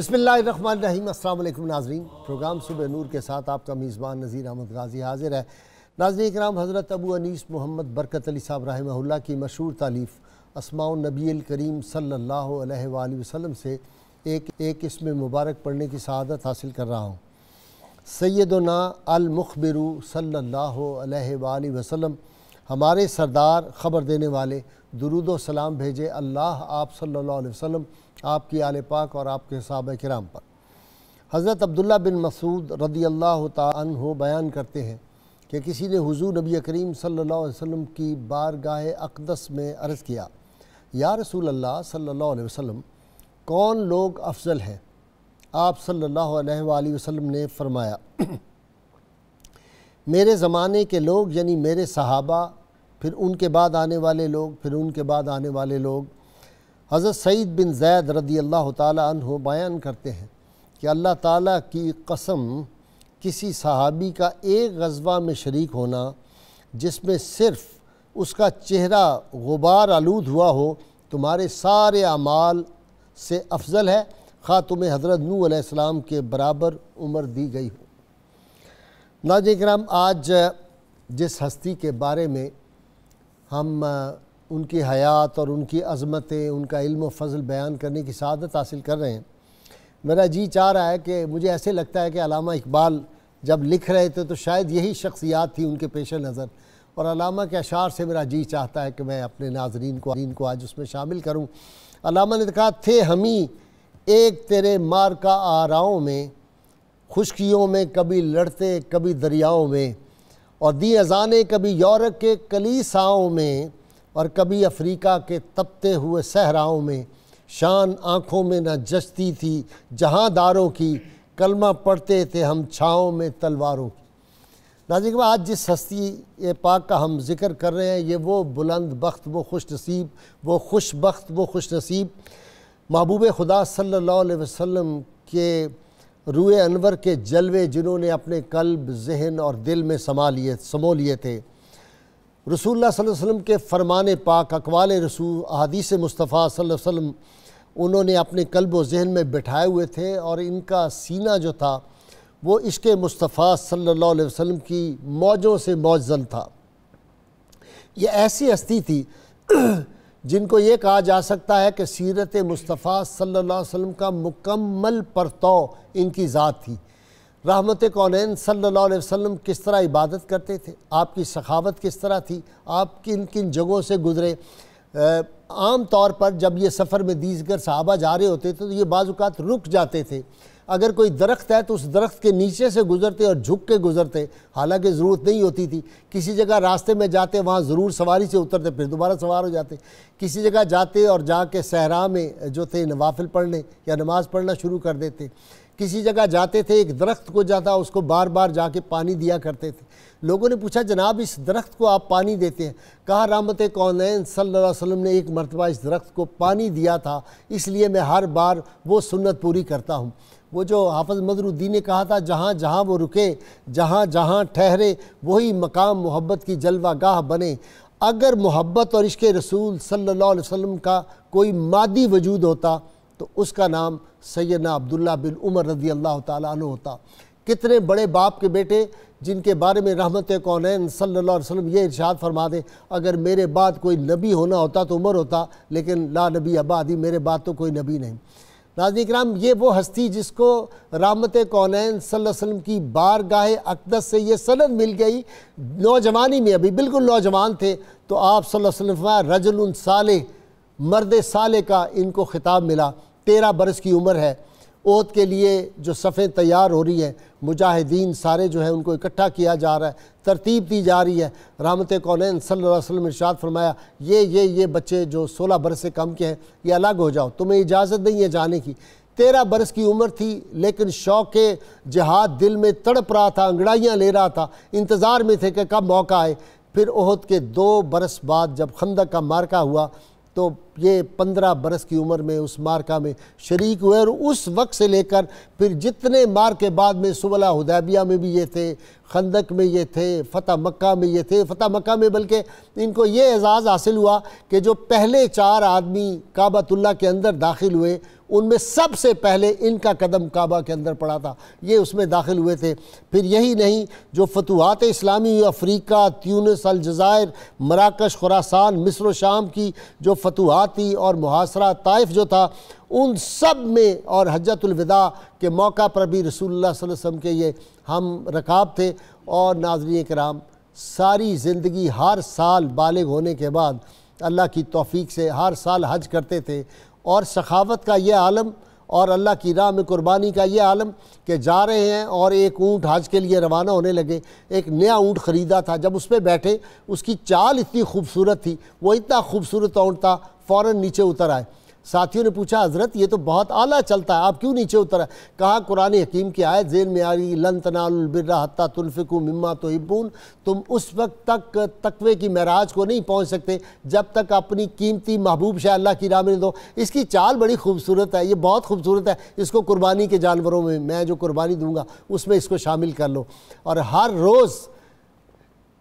بسم اللہ الرحمن الرحیم۔ السلام علیکم ناظرین، پروگرام صبح نور کے ساتھ آپ کا میزبان نذیر احمد غازی حاضر ہے۔ ناظرین کرام، حضرت ابو انیس محمد برکت علی صاحب رحمہ اللہ کی مشہور تالیف اسماء النبی الکریم صلی اللہ علیہ وآلہ وسلم سے ایک اسم مبارک پڑھنے کی سعادت حاصل کر رہا ہوں۔ سیدنا المخبر صلی اللہ علیہ وآلہ وسلم، ہمارے سردار خبر دینے والے، درود و سلام بھیجے اللہ آپ صلی اللہ علیہ وسلم، آپ کی آل پاک اور آپ کے صحابہ کرام پر۔ حضرت عبداللہ بن مسعود رضی اللہ تعالیٰ عنہ بیان کرتے ہیں کہ کسی نے حضور نبی کریم صلی اللہ علیہ وسلم کی بارگاہ اقدس میں عرض کیا، یا رسول اللہ صلی اللہ علیہ وسلم، کون لوگ افضل ہیں؟ آپ صلی اللہ علیہ وآلہ وسلم نے فرمایا، میرے زمانے کے لوگ یعنی میرے صحابہ، پھر ان کے بعد آنے والے لوگ، پھر ان کے بعد آنے والے لوگ۔ حضرت سعید بن زید رضی اللہ تعالیٰ عنہ بیان کرتے ہیں کہ اللہ تعالیٰ کی قسم، کسی صحابی کا ایک غزوہ میں شریک ہونا جس میں صرف اس کا چہرہ غبار آلود ہوا ہو، تمہارے سارے اعمال سے افضل ہے، خواہ تمہیں حضرت نوح علیہ السلام کے برابر عمر دی گئی ہو۔ ناظرین کرام، آج جس ہستی کے بارے میں ہم ان کی حیات اور ان کی عظمتیں، ان کا علم و فضل بیان کرنے کی سعادت حاصل کر رہے ہیں، میرا جی چاہ رہا ہے کہ مجھے ایسے لگتا ہے کہ علامہ اقبال جب لکھ رہے تھے تو شاید یہی شخصیات تھی ان کے پیش نظر، اور علامہ کے اشعار سے میرا جی چاہتا ہے کہ میں اپنے ناظرین کو آج اس میں شامل کروں۔ علامہ نے کہا، تھے ہمیں ایک تیرے مار کا آراؤں میں، خشکیوں میں کبھی لڑتے کبھی دریاؤں میں، اور دی اذانیں کبھی یورپ کے کلیساؤں میں اور کبھی افریقہ کے تپتے ہوئے صحراؤں میں، شان آنکھوں میں نہ جچتی تھی جہاں داروں کی، کلمہ پڑھتے تھے ہم چھاؤں میں تلواروں کی۔ ناظرین، آج جس ہستی پاک کا ہم ذکر کر رہے ہیں، یہ وہ بلند بخت، وہ خوش نصیب، وہ خوش بخت، وہ خوش نصیب محبوب خدا صلی اللہ علیہ وسلم کے روئے انور کے جلوے، جنہوں نے اپنے قلب، ذہن اور دل میں سمو لیے تھے۔ رسول اللہ صلی اللہ علیہ وسلم کے فرمان پاک، اقوال رسول، احادیث مصطفیٰ صلی اللہ علیہ وسلم انہوں نے اپنے قلب و ذہن میں بٹھائے ہوئے تھے، اور ان کا سینہ جو تھا وہ عشق مصطفیٰ صلی اللہ علیہ وسلم کی موجوں سے موجزن تھا۔ یہ ایسی ہستی تھی جن کو یہ کہا جا سکتا ہے کہ سیرت مصطفیٰ صلی اللہ علیہ وسلم کا مکمل پرتو ان کی ذات تھی۔ رحمت کونین صلی اللہ علیہ وسلم کس طرح عبادت کرتے تھے، آپ کی سخاوت کس طرح تھی، آپ کن کن جگہوں سے گزرے۔ عام طور پر جب یہ سفر میں دیگر صحابہ جا رہے ہوتے تھے تو یہ بعض اوقات رک جاتے تھے، اگر کوئی درخت ہے تو اس درخت کے نیچے سے گزرتے اور جھک کے گزرتے، حالانکہ ضرورت نہیں ہوتی تھی۔ کسی جگہ راستے میں جاتے، وہاں ضرور سواری سے اترتے، پھر دوبارہ سوار ہو جاتے۔ کسی جگہ جاتے اور جا کے صحرا میں جو تھے نوافل پڑھنے یا نماز پڑھنا شروع کر دیتے۔ کسی جگہ جاتے تھے، ایک درخت کو جاتا، اس کو بار بار جا کے پانی دیا کرتے تھے۔ لوگوں نے پوچھا، جناب اس درخت کو آپ پانی دیتے ہیں؟ کہا، رحمت کونین صلی اللہ علیہ وسلم نے ایک مرتبہ اس درخت کو پانی دیا تھا، اس لیے میں ہر بار وہ سنت پوری کرتا ہوں۔ وہ جو حافظ مظہر الدین نے کہا تھا، جہاں جہاں وہ رکے، جہاں جہاں ٹھہرے، وہی مقام محبت کی جلوہ گاہ بنے۔ اگر محبت اور عشق رسول صلی اللہ علیہ وسلم کا کوئی مادی وجود ہوتا تو اس کا نام سیدنا عبداللہ بن عمر رضی اللہ تعالیٰ عنہ ہوتا۔ کتنے بڑے باپ کے بیٹے جن کے بارے میں رحمت کونین صلی اللہ علیہ وسلم یہ ارشاد فرما دے، اگر میرے بعد کوئی نبی ہونا ہوتا تو عمر ہوتا، لیکن لا نبی بعدی، میرے بعد تو کوئی نبی نہیں۔ ناظرین کرام، یہ وہ ہستی جس کو رحمت کونین صلی اللہ علیہ وسلم کی بارگاہ اقدس سے یہ سند مل گئی، نوجوانی میں، ابھی بالکل نوجوان تھے، تو آپ صلی اللہ علیہ وسلم فرمایا، رجل صالح، مرد صالح کا ان کو خطاب ملا۔ 13 برس کی عمر ہے، احد کے لیے جو صفیں تیار ہو رہی ہیں، مجاہدین سارے جو ہیں ان کو اکٹھا کیا جا رہا ہے، ترتیب دی جا رہی ہے۔ رحمت کونین صلی اللہ علیہ وسلم نے ارشاد فرمایا، یہ بچے جو 16 برس سے کم کے ہیں یہ الگ ہو جاؤ، تمہیں اجازت نہیں ہے جانے کی۔ 13 برس کی عمر تھی، لیکن شوق جہاد دل میں تڑپ رہا تھا، انگڑائیاں لے رہا تھا، انتظار میں تھے کہ کب موقع آئے۔ پھر احد کے 2 برس بعد جب خندق کا معرکہ ہوا تو یہ 15 برس کی عمر میں اس مارکہ میں شریک ہوئے، اور اس وقت سے لے کر پھر جتنے مارکے بعد میں صلح حدیبیہ میں بھی یہ تھے، خندق میں یہ تھے، فتح مکہ میں یہ تھے۔ فتح مکہ میں بلکہ ان کو یہ اعزاز حاصل ہوا کہ جو پہلے 4 آدمی کعبۃ اللہ کے اندر داخل ہوئے ان میں سب سے پہلے ان کا قدم کعبہ کے اندر پڑا تھا، یہ اس میں داخل ہوئے تھے۔ پھر یہی نہیں، جو فتوحات اسلامی ہوئی افریقہ، تیونس، الجزائر، مراکش، خراسان، مصر و شام کی جو فتوحات تھی، اور محاصرہ طائف جو تھا، ان سب میں اور حجۃ الوداع کے موقع پر بھی رسول اللہ صلی اللہ علیہ وسلم کے یہ ہم رکاب تھے۔ اور ناظرین کرام، ساری زندگی ہر سال بالغ ہونے کے بعد اللہ کی توفیق سے ہر سال حج کرتے تھے، اور سخاوت کا یہ عالم اور اللہ کی راہ میں قربانی کا یہ عالم کہ جا رہے ہیں اور ایک اونٹ حج کے لیے روانہ ہونے لگے، ایک نیا اونٹ خریدا تھا، جب اس پہ بیٹھے اس کی چال اتنی خوبصورت تھی، وہ اتنا خوبصورت اونٹ تھا، فوراً نیچے اتر آئے۔ ساتھیوں نے پوچھا حضرت یہ تو بہت اعلیٰ چلتا ہے، آپ کیوں نیچے اتر آئے؟ کہا قرآن حکیم کی آیت ذہن میں آ رہی، لن تنالوا البر حتی تنفقوا مما تحبون، تم اس وقت تک تقوی کی معراج کو نہیں پہنچ سکتے جب تک اپنی قیمتی محبوب شے اللہ کی راہ میں دو۔ اس کی چال بڑی خوبصورت ہے، یہ بہت خوبصورت ہے، اس کو قربانی کے جانوروں میں جو قربانی دوں گا اس میں اس کو شامل کر لو۔ اور ہر روز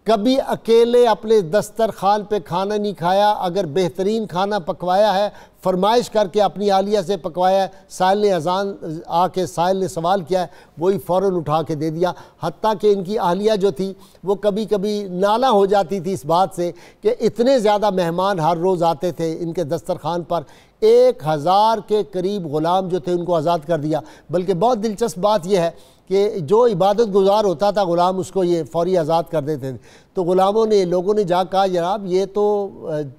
کبھی اکیلے اپنے دسترخوان پہ کھانا نہیں کھایا، اگر بہترین کھانا پکوایا ہے فرمائش کر کے اپنی اہلیہ سے پکوایا ہے، سائل نے اذان آ کے سائل نے سوال کیا ہے وہی فوراً اٹھا کے دے دیا، حتیٰ کہ ان کی اہلیہ جو تھی وہ کبھی کبھی نالا ہو جاتی تھی اس بات سے کہ اتنے زیادہ مہمان ہر روز آتے تھے ان کے دسترخوان پر۔ 1000 کے قریب غلام جو تھے ان کو آزاد کر دیا۔ بلکہ بہت دلچسپ بات یہ ہے کہ جو عبادت گزار ہوتا تھا غلام اس کو یہ فوری آزاد کر دیتے تھے، تو غلاموں نے لوگوں نے جا کہا جناب یہ تو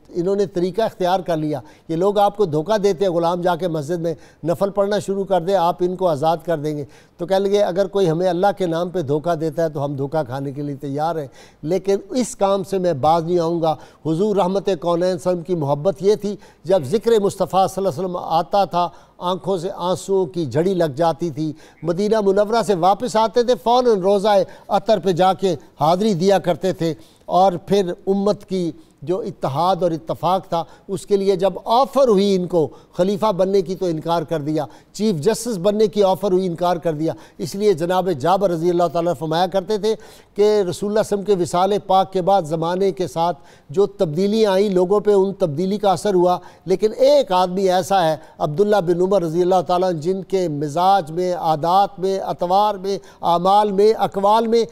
انہوں نے طریقہ اختیار کر لیا، یہ لوگ آپ کو دھوکہ دیتے ہیں، غلام جا کے مسجد میں نفل پڑھنا شروع کر دے آپ ان کو آزاد کر دیں گے۔ تو کہنے لگے اگر کوئی ہمیں اللہ کے نام پہ دھوکہ دیتا ہے تو ہم دھوکہ کھانے کے لیے تیار ہیں، لیکن اس کام سے میں باز نہیں آؤں گا۔ حضور رحمت کونین صلی اللہ علیہ وسلم کی محبت یہ تھی جب ذکر مصطفیٰ صلی اللہ علیہ وسلم آتا تھا آنکھوں سے آنسوؤں کی جھڑی لگ جاتی تھی، مدینہ منورہ سے واپس آتے تھے فوراً روضہ عطر پہ جا کے حاضری دیا کرتے تھے، اور پھر امت کی جو اتحاد اور اتفاق تھا اس کے لیے جب آفر ہوئی ان کو خلیفہ بننے کی تو انکار کر دیا، چیف جسٹس بننے کی آفر ہوئی انکار کر دیا۔ اس لیے جناب جابر رضی اللہ تعالیٰ فرمایا کرتے تھے کہ رسول اللہ صلی اللہ علیہ وسلم کے وصال پاک کے بعد زمانے کے ساتھ جو تبدیلیاں آئیں لوگوں پہ ان تبدیلی کا اثر ہوا، لیکن ایک آدمی ایسا ہے عبداللہ بن عمر رضی اللہ تعالیٰ جن کے مزاج میں، عادات میں، اطوار میں، اعمال میں، اقوال میں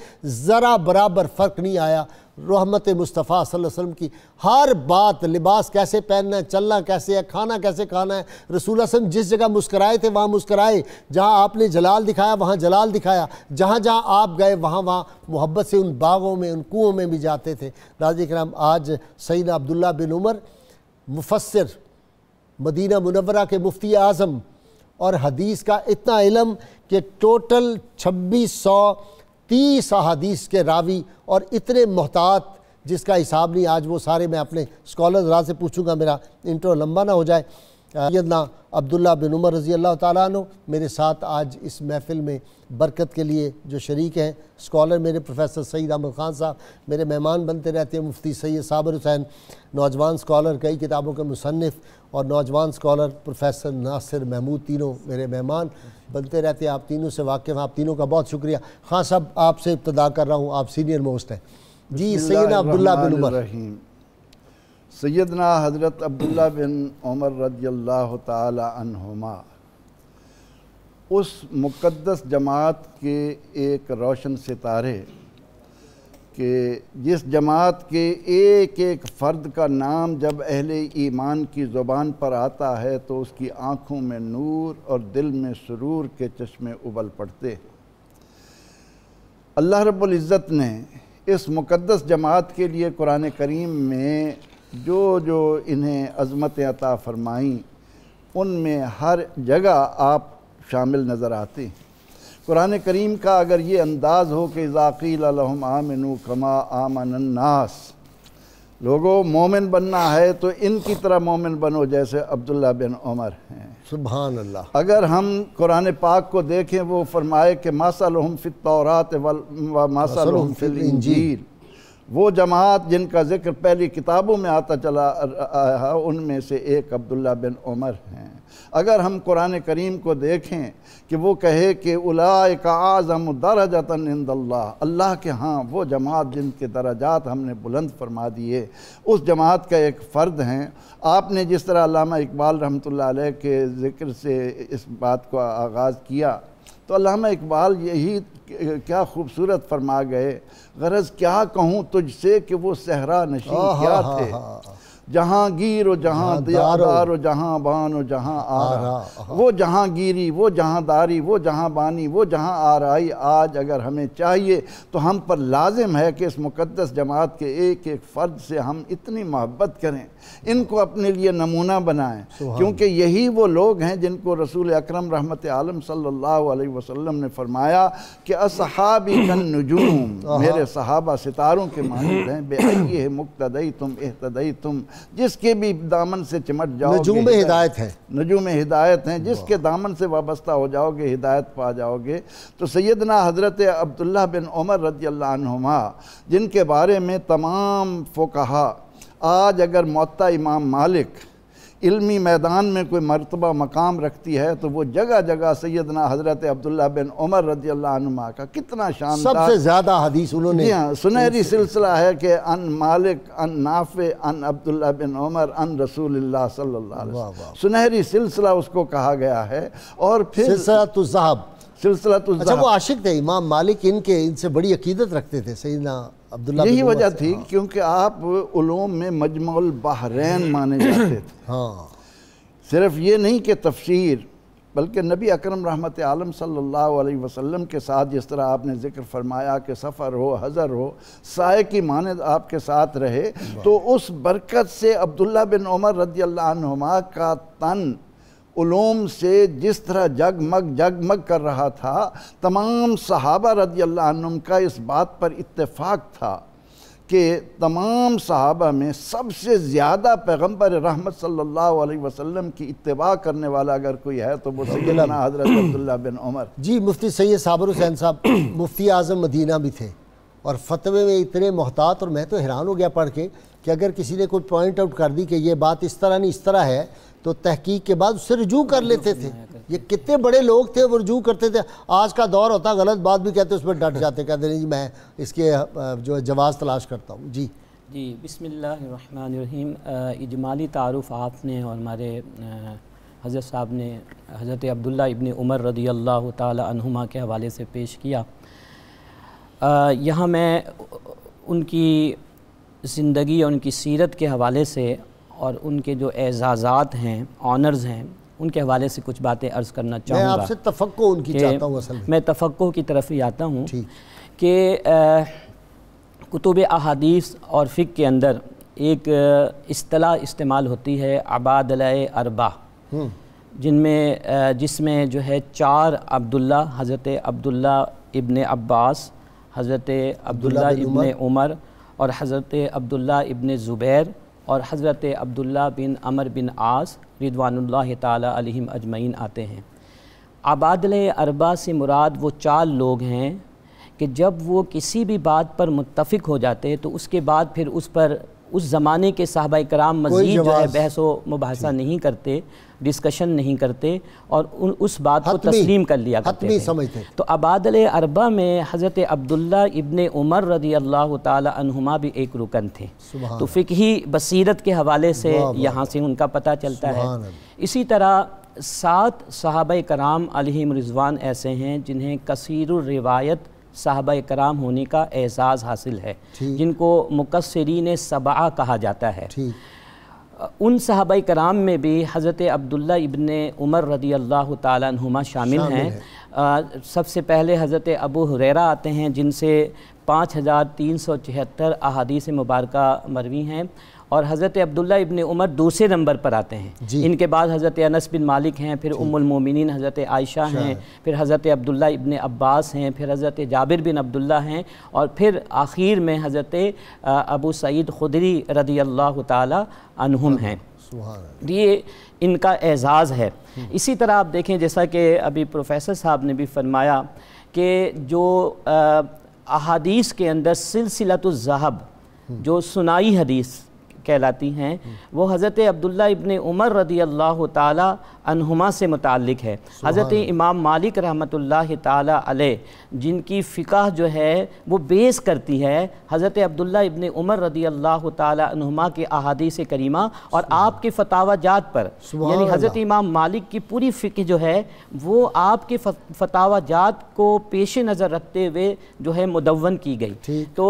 ذرا برابر فرق نہیں آیا۔ رحمت مصطفیٰ صلی اللہ علیہ وسلم کی ہر بات، لباس کیسے پہننا ہے، چلنا کیسے ہے، کھانا کیسے کھانا ہے، رسول اللہ صلی اللہ علیہ وسلم جس جگہ مسکرائے تھے وہاں مسکرائے، جہاں آپ نے جلال دکھایا وہاں جلال دکھایا، جہاں جہاں آپ گئے وہاں محبت سے ان باغوں میں ان کنوؤں میں بھی جاتے تھے۔ ناظرین کرام، آج سیدنا عبداللہ بن عمر مفسر، مدینہ منورہ کے مفتی اعظم، اور حدیث کا اتنا علم کہ ٹوٹل 2630 احادیث کے راوی اور اتنے محتاط جس کا حساب نہیں، آج وہ سارے میں اپنے اسکالر حضرات سے پوچھوں گا، میرا انٹرو لمبا نہ ہو جائے۔ سیدنا عبداللہ بن عمر رضی اللہ تعالیٰ عنہ میرے ساتھ آج اس محفل میں برکت کے لیے جو شریک ہیں، اسکالر میرے پروفیسر سعید احمد خان صاحب میرے مہمان بنتے رہتے ہیں، مفتی سید صابر حسین نوجوان اسکالر، کئی کتابوں کے مصنف، اور نوجوان اسکالر پروفیسر ناصر محمود، تینوں میرے مہمان بنتے رہتے ہیں۔ آپ تینوں سے واقف ہیں، آپ تینوں کا بہت شکریہ۔ خان صاحب آپ سے ابتدا کر رہا ہوں، آپ سینئر موسٹ ہیں جی۔ سیدنا عبداللہ بن عمر، سیدنا حضرت عبداللہ بن عمر رضی اللہ تعالی عنہما اس مقدس جماعت کے ایک روشن ستارے کہ جس جماعت کے ایک ایک فرد کا نام جب اہل ایمان کی زبان پر آتا ہے تو اس کی آنکھوں میں نور اور دل میں سرور کے چشمے ابل پڑتے۔ اللہ رب العزت نے اس مقدس جماعت کے لیے قرآن کریم میں جو انہیں عظمت عطا فرمائیں ان میں ہر جگہ آپ شامل نظر آتے ہیں۔ قرآن کریم کا اگر یہ انداز ہو کہ اذا قیل لہم آمنوا کما آمن الناس، لوگوں مومن بننا ہے تو ان کی طرح مومن بنو جیسے عبداللہ بن عمر ہیں، سبحان اللہ۔ اگر ہم قرآن پاک کو دیکھیں وہ فرمائے کہ مثلہم فی التوراۃ و مثلہم فی الانجیل، وہ جماعت جن کا ذکر پہلی کتابوں میں آتا چلا آیا ان میں سے ایک عبداللہ بن عمر ہیں۔ اگر ہم قرآن کریم کو دیکھیں کہ وہ کہے کہ اولئک اعظم درجۃ عند اللہ، اللہ کے ہاں وہ جماعت جن کے درجات ہم نے بلند فرما دیے، اس جماعت کا ایک فرد ہیں۔ آپ نے جس طرح علامہ اقبال رحمۃ اللہ علیہ کے ذکر سے اس بات کو آغاز کیا تو علامہ اقبال یہی کیا خوبصورت فرما گئے، غرض کیا کہوں تجھ سے کہ وہ صحرا نشین کیا تھے، جہاں گیر و جہاں دار و جہاں بان و جہاں آرا، وہ جہاں گیری، وہ جہاں داری، وہ جہاں بانی، وہ جہاں آرائی آج اگر ہمیں چاہیے تو ہم پر لازم ہے کہ اس مقدس جماعت کے ایک ایک فرد سے ہم اتنی محبت کریں، ان کو اپنے لیے نمونہ بنائیں، کیونکہ یہی وہ لوگ ہیں جن کو رسول اکرم رحمت عالم صلی اللہ علیہ وسلم نے فرمایا کہ اصحابی کالنجوم، میرے صحابہ ستاروں کے مانند ہیں، بے ایہ مقتدیتم اہتدیتم، جس کے بھی دامن سے چمٹ جاؤ گے، نجوم ہدایت ہے، نجوم ہدایت ہیں، جس کے دامن سے وابستہ ہو جاؤ گے ہدایت پا جاؤ گے۔ تو سیدنا حضرت عبداللہ بن عمر رضی اللہ عنہما جن کے بارے میں تمام فقہا آج اگر موطا امام مالک علمی میدان میں کوئی مرتبہ مقام رکھتی ہے تو وہ جگہ جگہ سیدنا حضرت عبداللہ بن عمر رضی اللہ عنہما کا کتنا شاندار، سب سے زیادہ حدیث انہوں نے، جی ہاں، سنہری سلسلہ ہے کہ ان مالک ان نافع ان عبداللہ بن عمر ان رسول اللہ صلی اللہ علیہ وسلم، سنہری سلسلہ اس کو کہا گیا ہے۔ اور پھر سلسلۃ الذہب، سلسلۃ الذہب، اچھا وہ عاشق تھے امام مالک، ان سے بڑی عقیدت رکھتے تھے سیدنا عبداللہ بن عمر، یہی وجہ تھی کیونکہ آپ علوم میں مجمع البحرین مانے جاتے تھے، ہاں، صرف یہ نہیں کہ تفسیر بلکہ نبی اکرم رحمت عالم صلی اللہ علیہ وسلم کے ساتھ جس طرح آپ نے ذکر فرمایا کہ سفر ہو حضر ہو سائے کی مانند آپ کے ساتھ رہے، تو اس برکت سے عبداللہ بن عمر رضی اللہ عنہما کا تن علوم سے جس طرح جگمگ کر رہا تھا، تمام صحابہ رضی اللہ عنہم کا اس بات پر اتفاق تھا کہ تمام صحابہ میں سب سے زیادہ پیغمبر رحمت صلی اللہ علیہ وسلم کی اتباع کرنے والا اگر کوئی ہے تو وہ سیدنا حضرت عبداللہ بن عمر۔ جی مفتی سید صابر حسین صاحب مفتی اعظم مدینہ بھی تھے اور فتوے میں اتنے محتاط، اور میں تو حیران ہو گیا پڑھ کے کہ اگر کسی نے کوئی پوائنٹ آؤٹ کر دی کہ یہ بات اس طرح نہیں اس طرح ہے تو تحقیق کے بعد اس سے رجوع کر لیتے تھے۔ یہ کتنے بڑے لوگ تھے، وہ رجوع کرتے تھے۔ آج کا دور ہوتا غلط بات بھی کہتے اس پر ڈٹ جاتے، کہتے نہیں جی میں اس کے جو جواز تلاش کرتا ہوں۔ جی بسم اللہ الرحمن الرحیم۔ اجمالی تعارف آپ نے اور ہمارے حضرت صاحب نے حضرت عبداللہ ابن عمر رضی اللہ تعالی عنہما کے حوالے سے پیش کیا۔ یہاں میں ان کی زندگی اور ان کی سیرت کے حوالے سے اور ان کے جو اعزازات ہیں، آنرز ہیں، ان کے حوالے سے کچھ باتیں عرض کرنا چاہوں گا۔ میں آپ سے تفقع ان کی چاہتا ہوں، اصل میں تفقع کی طرف ہی آتا ہوں کہ کتب احادیث اور فقہ کے اندر ایک اصطلاح استعمال ہوتی ہے عبادلہ اربع، جس میں جو ہے 4 عبداللہ، حضرت عبداللہ ابن عباس، حضرت عبداللہ ابن عمر اور حضرت عبداللہ ابن زبیر اور حضرت عبداللہ بن عمر بن عاص رضوان اللہ تعالی علیہم اجمعین آتے ہیں۔ عبادلہ اربع سے مراد وہ 4 لوگ ہیں کہ جب وہ کسی بھی بات پر متفق ہو جاتے تو اس کے بعد پھر اس پر اس زمانے کے صحابہ کرام مزید جو ہے بحث و مباحثہ نہیں کرتے، ڈسکشن نہیں کرتے اور اس بات کو تسلیم کر لیا کرتے تھے۔ تو عبادلہ اربع میں حضرت عبداللہ ابن عمر رضی اللہ تعالی عنہما بھی ایک رکن تھے۔ تو فقہی بصیرت کے حوالے سے یہاں سے ان کا پتہ چلتا ہے۔ اسی طرح 7 صحابہ کرام علیہم رضوان ایسے ہیں جنہیں کثیر الروایت صحابہ کرام ہونے کا اعزاز حاصل ہے، جن کو مقصرین 7 کہا جاتا ہے۔ ان صحابہ کرام میں بھی حضرت عبداللہ ابن عمر رضی اللہ تعالیٰ عنہما شامل ہیں۔ سب سے پہلے حضرت ابو ہریرہ آتے ہیں جن سے 5374 احادیث مبارکہ مروی ہیں، اور حضرت عبداللہ ابن عمر دوسرے نمبر پر آتے ہیں۔ ان کے بعد حضرت انس بن مالک ہیں، پھر ام المومنین حضرت عائشہ ہیں، پھر حضرت عبداللہ ابن عباس ہیں، پھر حضرت جابر بن عبداللہ ہیں، اور پھر آخر میں حضرت ابو سعید خدری رضی اللہ تعالی عنہم ہیں۔ یہ ان کا اعزاز ہے۔ اسی طرح آپ دیکھیں جیسا کہ ابھی پروفیسر صاحب نے بھی فرمایا کہ جو احادیث کے اندر سلسلۃ الذہب جو سنائی حدیث کہلاتی ہیں وہ حضرت عبداللہ ابن عمر رضی اللہ تعالی عنہما سے متعلق ہے۔ حضرت امام مالک رحمۃ اللہ تعالی علیہ جن کی فقہ جو ہے وہ بیس کرتی ہے حضرت عبداللہ ابن عمر رضی اللہ تعالی عنہما کے احادیث کریمہ اور آپ کے فتاوی جات پر، یعنی حضرت امام مالک کی پوری فقہ جو ہے وہ آپ کے فتاوی جات کو پیش نظر رکھتے ہوئے جو ہے مدون کی گئی۔ تو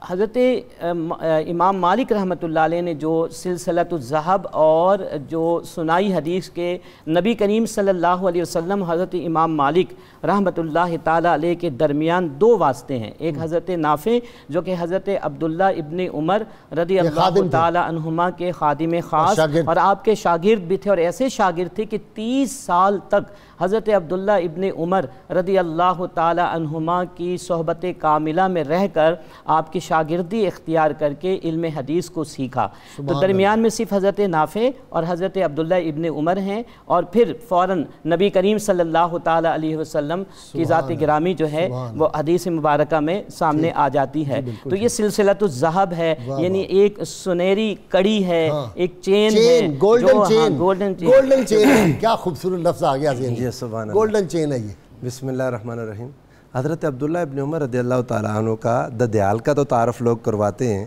حضرت امام مالک رحمۃ اللہ علیہ نے جو سلسلۃ الذہب اور جو سنائی حدیث کے نبی کریم صلی اللہ علیہ وسلم حضرت امام مالک رحمۃ اللہ تعالی علیہ کے درمیان دو واسطے ہیں، ایک حضرت نافع جو کہ حضرت عبداللہ ابن عمر رضی اللہ تعالی عنہما کے خادم خاص اور آپ کے شاگرد بھی تھے، اور ایسے شاگرد تھے کہ 30 سال تک حضرت عبداللہ ابن عمر رضی اللہ تعالی عنہما کی صحبت کاملہ میں رہ کر آپ کی شاگردی اختیار کر کے علم حدیث کو سیکھا۔ تو درمیان میں صرف حضرت نافع اور حضرت عبداللہ ابن عمر ہیں، اور پھر فوراً نبی کریم صلی اللہ تعالی علیہ وسلم کی ذات گرامی جو ہے وہ حدیث مبارکہ میں سامنے آ جاتی ہے۔ تو یہ سلسلۃ الذہب ہے، یعنی ایک سنہری کڑی ہے، ایک چین ہے، گولڈن چین۔ کیا خوبصورت لفظ آ گیا ذہن، گولڈن چین ہے یہ۔ بسم اللہ الرحمن الرحیم۔ حضرت عبداللہ ابن عمر رضی اللہ تعالیٰ عنہ کا ددیال کا تو تعارف لوگ کرواتے ہیں،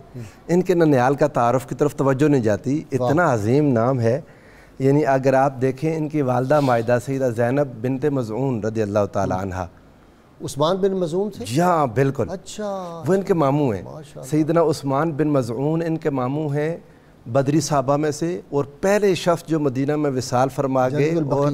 ان کے ننیال کا تعارف کی طرف توجہ نہیں جاتی، اتنا عظیم نام ہے۔ یعنی اگر آپ دیکھیں ان کی والدہ مائدہ سیدہ زینب بنت مظعون رضی اللہ تعالیٰ عنہ، عثمان بن مظعون تھے؟ جی ہاں بالکل، اچھا، وہ ان کے ماموں ہیں۔ سیدنا عثمان بن مظعون ان کے ماموں ہیں بدری صحابہ میں سے، اور پہلے شخص جو مدینہ میں وصال فرما گئے اور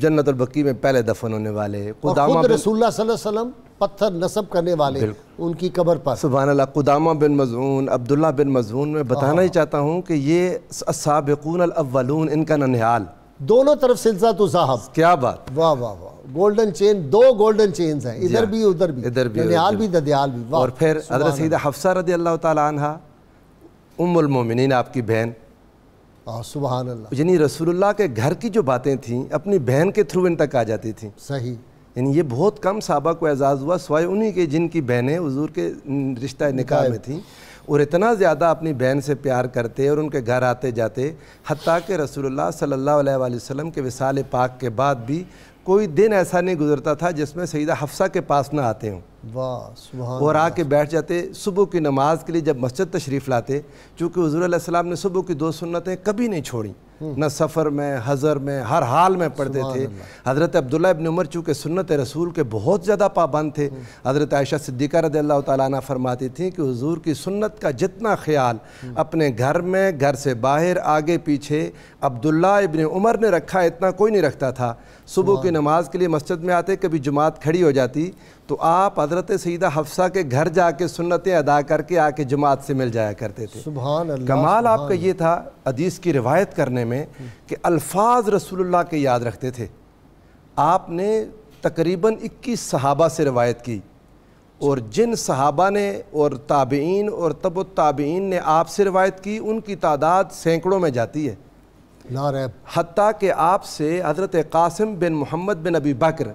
جنت البقیع میں پہلے دفن ہونے والے، قدامہ خود رسول اللہ صلی اللہ علیہ وسلم پتھر نصب کرنے والے ان کی قبر پر، سبحان اللہ۔ قدامہ بن مظعون، عبداللہ بن مظعون، میں بتانا ہی چاہتا ہوں کہ یہ السابقون الاولون ان کا ننیال، دونوں طرف سلسلۃ الذہب۔ کیا بات، واہ واہ واہ، گولڈن چین، دو گولڈن چینز ہیں، ادھر بھی ادھر بھی، ننیال بھی ددیال بھی۔ اور پھر حضرت سیدہ حفصہ رضی اللہ تعالیٰ عنہ ام المومنین آپ کی بہن، سبحان اللہ، یعنی رسول اللہ کے گھر کی جو باتیں تھیں اپنی بہن کے تھرو ان تک آ جاتی تھیں۔ صحیح، یعنی یہ بہت کم صحابہ کو اعزاز ہوا سوائے انہی کے جن کی بہنیں حضور کے رشتہ نکاح میں تھیں، اور اتنا زیادہ اپنی بہن سے پیار کرتے اور ان کے گھر آتے جاتے، حتیٰ کہ رسول اللہ صلی اللہ علیہ وآلہ وسلم کے وصال پاک کے بعد بھی کوئی دن ایسا نہیں گزرتا تھا جس میں سیدہ حفصہ کے پاس نہ آتے ہوں، اور آ کے بیٹھ جاتے صبح کی نماز کے لیے جب مسجد تشریف لاتے، چونکہ حضور علیہ السلام نے صبح کی 2 سنتیں کبھی نہیں چھوڑیں، نہ سفر میں، حضر میں، ہر حال میں پڑھتے تھے۔ حضرت عبداللہ ابن عمر چونکہ سنت رسول کے بہت زیادہ پابند تھے، حضرت عائشہ صدیقہ رضی اللہ تعالیٰ عنہ فرماتی تھیں کہ حضور کی سنت کا جتنا خیال اپنے گھر میں، گھر سے باہر، آگے پیچھے عبداللہ ابن عمر نے رکھا اتنا کوئی نہیں رکھتا تھا۔ صبح کی نماز کے لیے مسجد میں آتے، کبھی جماعت کھڑی ہو جاتی تو آپ حضرت سیدہ حفصہ کے گھر جا کے سنتیں ادا کر کے آ کے جماعت سے مل جایا کرتے تھے۔ سبحان اللہ، کمال آپ کا یہ تھا حدیث کی روایت کرنے میں کہ الفاظ رسول اللہ کے یاد رکھتے تھے۔ آپ نے تقریباً 21 صحابہ سے روایت کی، اور جن صحابہ نے اور تابعین اور تبع التابعین نے آپ سے روایت کی ان کی تعداد سینکڑوں میں جاتی ہے، حتیٰ کہ آپ سے حضرت قاسم بن محمد بن ابی بکر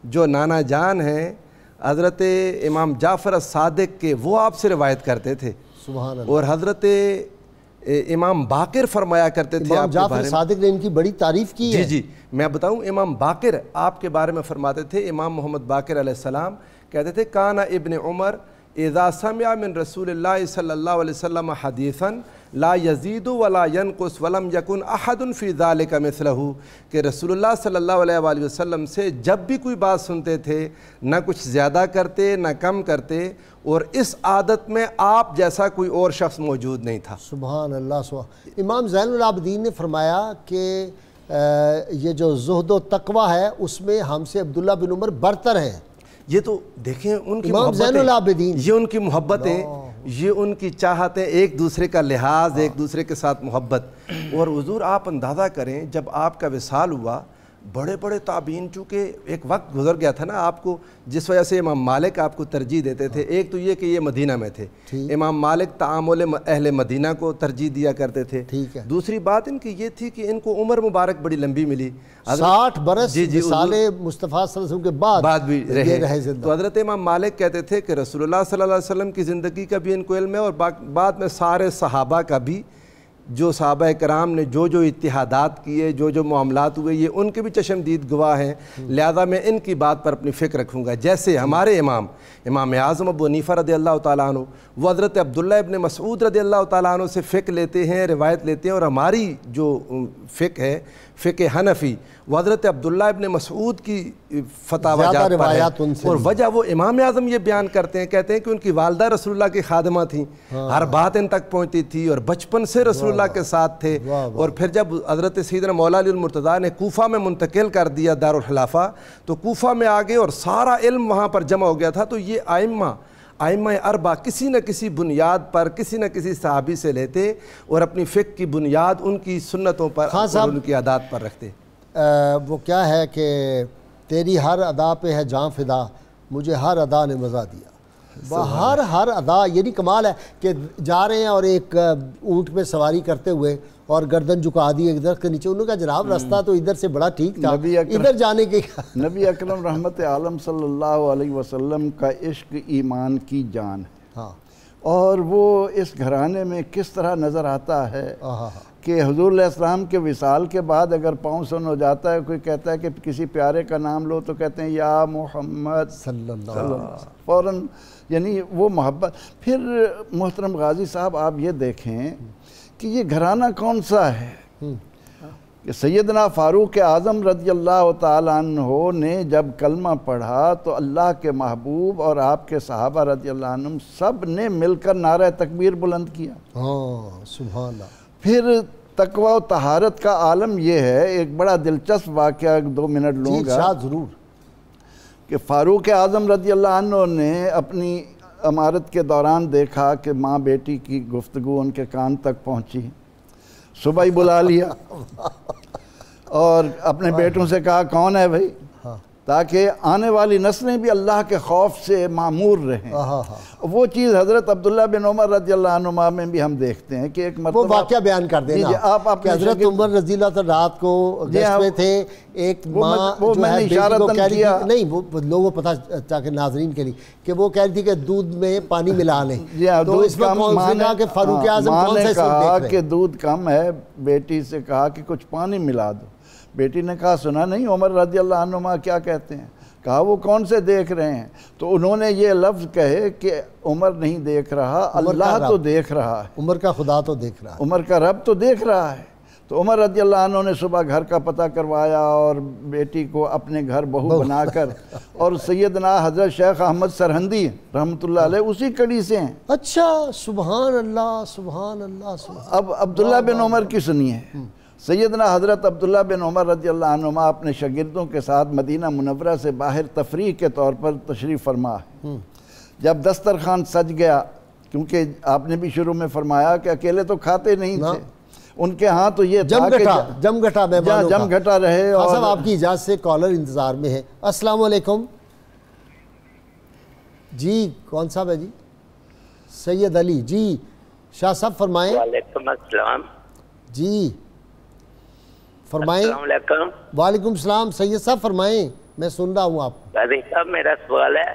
جو نانا جان ہیں حضرت امام جعفر الصادق کے، وہ آپ سے روایت کرتے تھے، سبحان اللہ، اور حضرت امام باقر فرمایا کرتے تھے امام جعفر صادق نے ان کی بڑی تعریف کی ہے۔ جی میں بتاؤں، امام باقر آپ کے بارے میں فرماتے تھے، امام محمد باقر علیہ السلام کہتے تھے کانا ابن عمر اذا سمع من رسول اللہ صلی اللہ علیہ وسلم حدیثا لا یزید ولا ینقص ولم یکن احد فی ذلک مثلہ، کہ رسول اللہ صلی اللہ علیہ وآلہ وسلم سے جب بھی کوئی بات سنتے تھے نہ کچھ زیادہ کرتے نہ کم کرتے، اور اس عادت میں آپ جیسا کوئی اور شخص موجود نہیں تھا۔ سبحان اللہ، سبحان۔ امام زین العابدین نے فرمایا کہ یہ جو زہد و تقوی ہے اس میں ہم سے عبداللہ بن عمر برتر ہیں۔ یہ تو دیکھیں ان کی امام زین العابدین، یہ ان کی محبتیں، یہ ان کی چاہتیں، ایک دوسرے کا لحاظ، ایک دوسرے کے ساتھ محبت۔ اور حضور آپ اندازہ کریں جب آپ کا وصال ہوا، بڑے بڑے تابعین، چونکہ ایک وقت گزر گیا تھا نا آپ کو، جس وجہ سے امام مالک آپ کو ترجیح دیتے تھے. ایک تو یہ کہ یہ مدینہ میں تھے، امام مالک تعامل اہل مدینہ کو ترجیح دیا کرتے تھے. دوسری بات ان کی یہ تھی کہ ان کو عمر مبارک بڑی لمبی ملی، 60 برس وصال مصطفیٰ صلی اللہ علیہ وسلم کے بعد بھی رہے. تو حضرت امام مالک کہتے تھے کہ رسول اللہ صلی اللہ علیہ وسلم کی زندگی کا بھی ان کو علم ہے، اور بعد میں سارے صحابہ کا بھی، جو صحابہ کرام نے جو اتحادات کیے، جو معاملات ہوئے، یہ ان کے بھی چشمدید گواہ ہیں. لہذا میں ان کی بات پر اپنی فکر رکھوں گا. جیسے ہمارے امام اعظم ابو حنیفہ رضی اللہ تعالیٰ عنہ، وہ حضرت عبداللہ ابن مسعود رضی اللہ تعالیٰ عنہ سے فقہ لیتے ہیں، روایت لیتے ہیں، اور ہماری جو فقہ ہے فقہ حنفی، وہ حضرت عبداللہ ابن مسعود کی فتاوی جات پر ہے. اور وجہ وہ امام اعظم یہ بیان کرتے ہیں، کہتے ہیں کہ ان کی والدہ رسول اللہ کی خادمہ تھیں، ہر بات ان تک پہنچتی تھی، اور بچپن سے رسول اللہ کے ساتھ تھے. اور پھر جب حضرت سیدنا مولا علی المرتضیٰ نے کوفہ میں منتقل کر دیا دارالخلافہ، تو کوفہ میں آگے اور سارا علم وہاں پر جمع ہو گیا تھا. تو یہ ائمہ اربع کسی نہ کسی بنیاد پر کسی نہ کسی صحابی سے لیتے، اور اپنی فقہ کی بنیاد ان کی سنتوں پر اور ان کی عادات پر رکھتے. وہ کیا ہے کہ تیری ہر ادا پہ ہے جاں فدا، مجھے ہر ادا نے مزہ دیا. ہر ادا، یہ نہیں کمال ہے کہ جا رہے ہیں اور ایک اونٹ پہ سواری کرتے ہوئے اور گردن جھکا دی ایک درخت کے نیچے. انہوں نے کہا جناب راستہ تو ادھر سے بڑا ٹھیک تھا، ادھر جانے کے. نبی اکرم رحمت عالم صلی اللہ علیہ وسلم کا عشق ایمان کی جان ہے. ہاں، اور وہ اس گھرانے میں کس طرح نظر آتا ہے کہ حضور علیہ السلام کے وصال کے بعد اگر پاؤں سن ہو جاتا ہے، کوئی کہتا ہے کہ کسی پیارے کا نام لو تو کہتے ہیں یا محمد صلی اللہ علیہ وسلم، فوراً، یعنی وہ محبت. پھر محترم غازی صاحب آپ یہ دیکھیں کہ یہ گھرانہ کون سا ہے کہ سیدنا فاروق اعظم رضی اللہ تعالیٰ عنہ نے جب کلمہ پڑھا تو اللہ کے محبوب اور آپ کے صحابہ رضی اللہ عنہم سب نے مل کر نعرہ تکبیر بلند کیا. سبحان اللہ. پھر تقوی و طہارت کا عالم یہ ہے، ایک بڑا دلچسپ واقعہ 2 منٹ لوں گا ضرور، کہ فاروق اعظم رضی اللہ عنہ نے اپنی امارت کے دوران دیکھا کہ ماں بیٹی کی گفتگو ان کے کان تک پہنچی. صبح ہی بلا لیا اور اپنے بیٹوں سے کہا کون ہے بھائی، تاکہ آنے والی نسلیں بھی اللہ کے خوف سے معمور رہیں. وہ چیز حضرت عبداللہ بن عمر رضی اللہ عنہ میں بھی ہم دیکھتے ہیں کہ ایک مرتبہ وہ واقعہ بیان کر دینا کہ حضرت عمر رضی اللہ تعالیٰ رات کو گشت میں تھے، ایک ماں جو ہے بیٹی کو کہہ رہی تھی، نہیں وہ لوگوں کو پتہ تاکہ ناظرین کے لیے، کہ وہ کہہ رہی تھی کہ دودھ میں پانی ملا لیں. تو اس وقت کون سے کہا کہ فاروق اعظم کون سے کہا کہ دودھ کم ہے، بیٹی سے کہا کہ کچھ پانی ملا دو. بیٹی نے کہا سنا نہیں عمر رضی اللہ عنہ کیا کہتے ہیں؟ کہا وہ کون سے دیکھ رہے ہیں؟ تو انہوں نے یہ لفظ کہے کہ عمر نہیں دیکھ رہا، اللہ تو دیکھ رہا ہے، عمر کا خدا تو دیکھ رہا ہے، عمر کا رب تو دیکھ رہا ہے. تو عمر رضی اللہ عنہ نے صبح گھر کا پتہ کروایا اور بیٹی کو اپنے گھر بہو بنا کر، اور سیدنا حضرت شیخ احمد سرہندی رحمۃ اللہ علیہ اسی کڑی سے ہیں. اچھا، سبحان اللہ سبحان اللہ. اب عبداللہ بن عمر کی سنیے. سیدنا حضرت عبداللہ بن عمر رضی اللہ عنہ اپنے شاگردوں کے ساتھ مدینہ منورہ سے باہر تفریح کے طور پر تشریف فرما ہے. جب دسترخوان سج گیا، کیونکہ آپ نے بھی شروع میں فرمایا کہ اکیلے تو کھاتے نہیں تھے، ان کے ہاں تو یہ جم گھٹا مہمانوں کا، جم گھٹا رہے. اور آپ کی اجازت سے کالر انتظار میں ہے. السلام علیکم جی، کون صاحب ہے جی؟ سید علی جی، شاہ صاحب فرمائیں. وعلیکم السلام جی فرمائیں. السلام علیکم. وعلیکم السلام. سید صاحب فرمائیں، میں سن رہا ہوں آپ. قاضی صاحب میرا سوال ہے،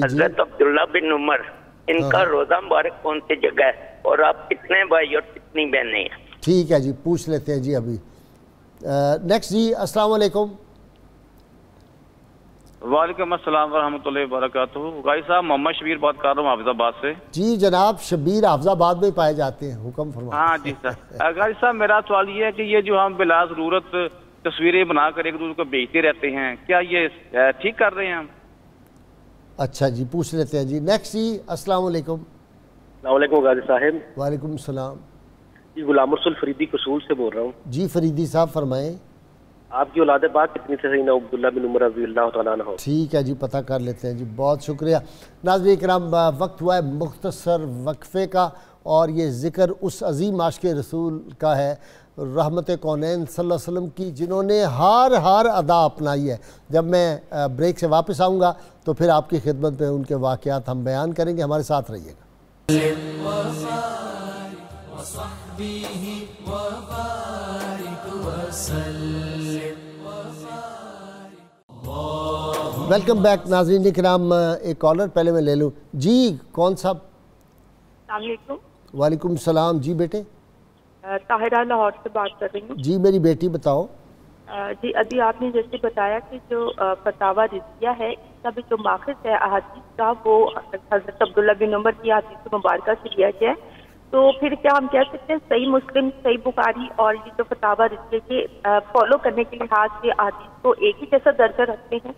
حضرت عبداللہ بن عمر ان کا روزہ مبارک کون سی جگہ ہے، اور آپ کتنے بھائی اور کتنی بہنیں ہیں؟ ٹھیک ہے جی، پوچھ لیتے ہیں جی ابھی. نیکسٹ جی، السلام علیکم. وعلیکم السلام ورحمۃ اللہ وبرکاتہ. غازی صاحب محمد شبیر بات کر رہا ہوں حافظ آباد سے. جی جناب، شبیر حافظ آباد میں پائے جاتے ہیں، حکم فرمائیں. ہاں جی سر. غازی صاحب میرا سوال یہ ہے کہ یہ جو ہم بلا ضرورت تصویریں بنا کر ایک دوسرے کو بھیجتے رہتے ہیں، کیا یہ ٹھیک کر رہے ہیں ہم؟ اچھا جی، پوچھ لیتے ہیں جی. نیکسٹ جی، السلام علیکم. السلام علیکم غازی صاحب. وعلیکم السلام. جی غلام رسول فریدی قصول سے بول رہا ہوں. جی فریدی صاحب فرمائیں. آپ کی اولاد پاک کتنی سے سیدنا عبداللہ بن عمر رضی اللہ تعالیٰ عنہ؟ ٹھیک ہے جی، پتہ کر لیتے ہیں جی. بہت شکریہ. ناظرین کرام، وقت ہوا ہے مختصر وقفے کا، اور یہ ذکر اس عظیم عاشق رسول کا ہے رحمت کونین صلی اللہ علیہ وسلم کی، جنہوں نے ہر ادا اپنائی ہے۔ جب میں بریک سے واپس آؤں گا تو پھر آپ کی خدمت میں ان کے واقعات ہم بیان کریں گے، ہمارے ساتھ رہیے گا۔ ویلکم بیک ناظرین کرام، ایک کالر پہلے میں لے لوں۔ جی کون صاحب؟ السلام علیکم۔ وعلیکم السلام۔ جی بیٹے؟ طاہرہ لاہور سے بات کر رہی ہوں۔ جی میری بیٹی بتاؤ۔ جی ابھی آپ نے جیسے بتایا کہ جو فتاوی رضویہ ہے اس کا بھی جو ماخذ ہے احادیث کا وہ حضرت عبداللہ بن عمر کی حدیث مبارکہ سے لیا گیا ہے، تو پھر کیا ہم کہہ سکتے ہیں صحیح مسلم، صحیح بخاری اور یہ جو فتاوی رضویہ کے فالو کرنے کے لحاظ سے احادیث کو ایک ہی جیسا درجہ رکھتے ہیں؟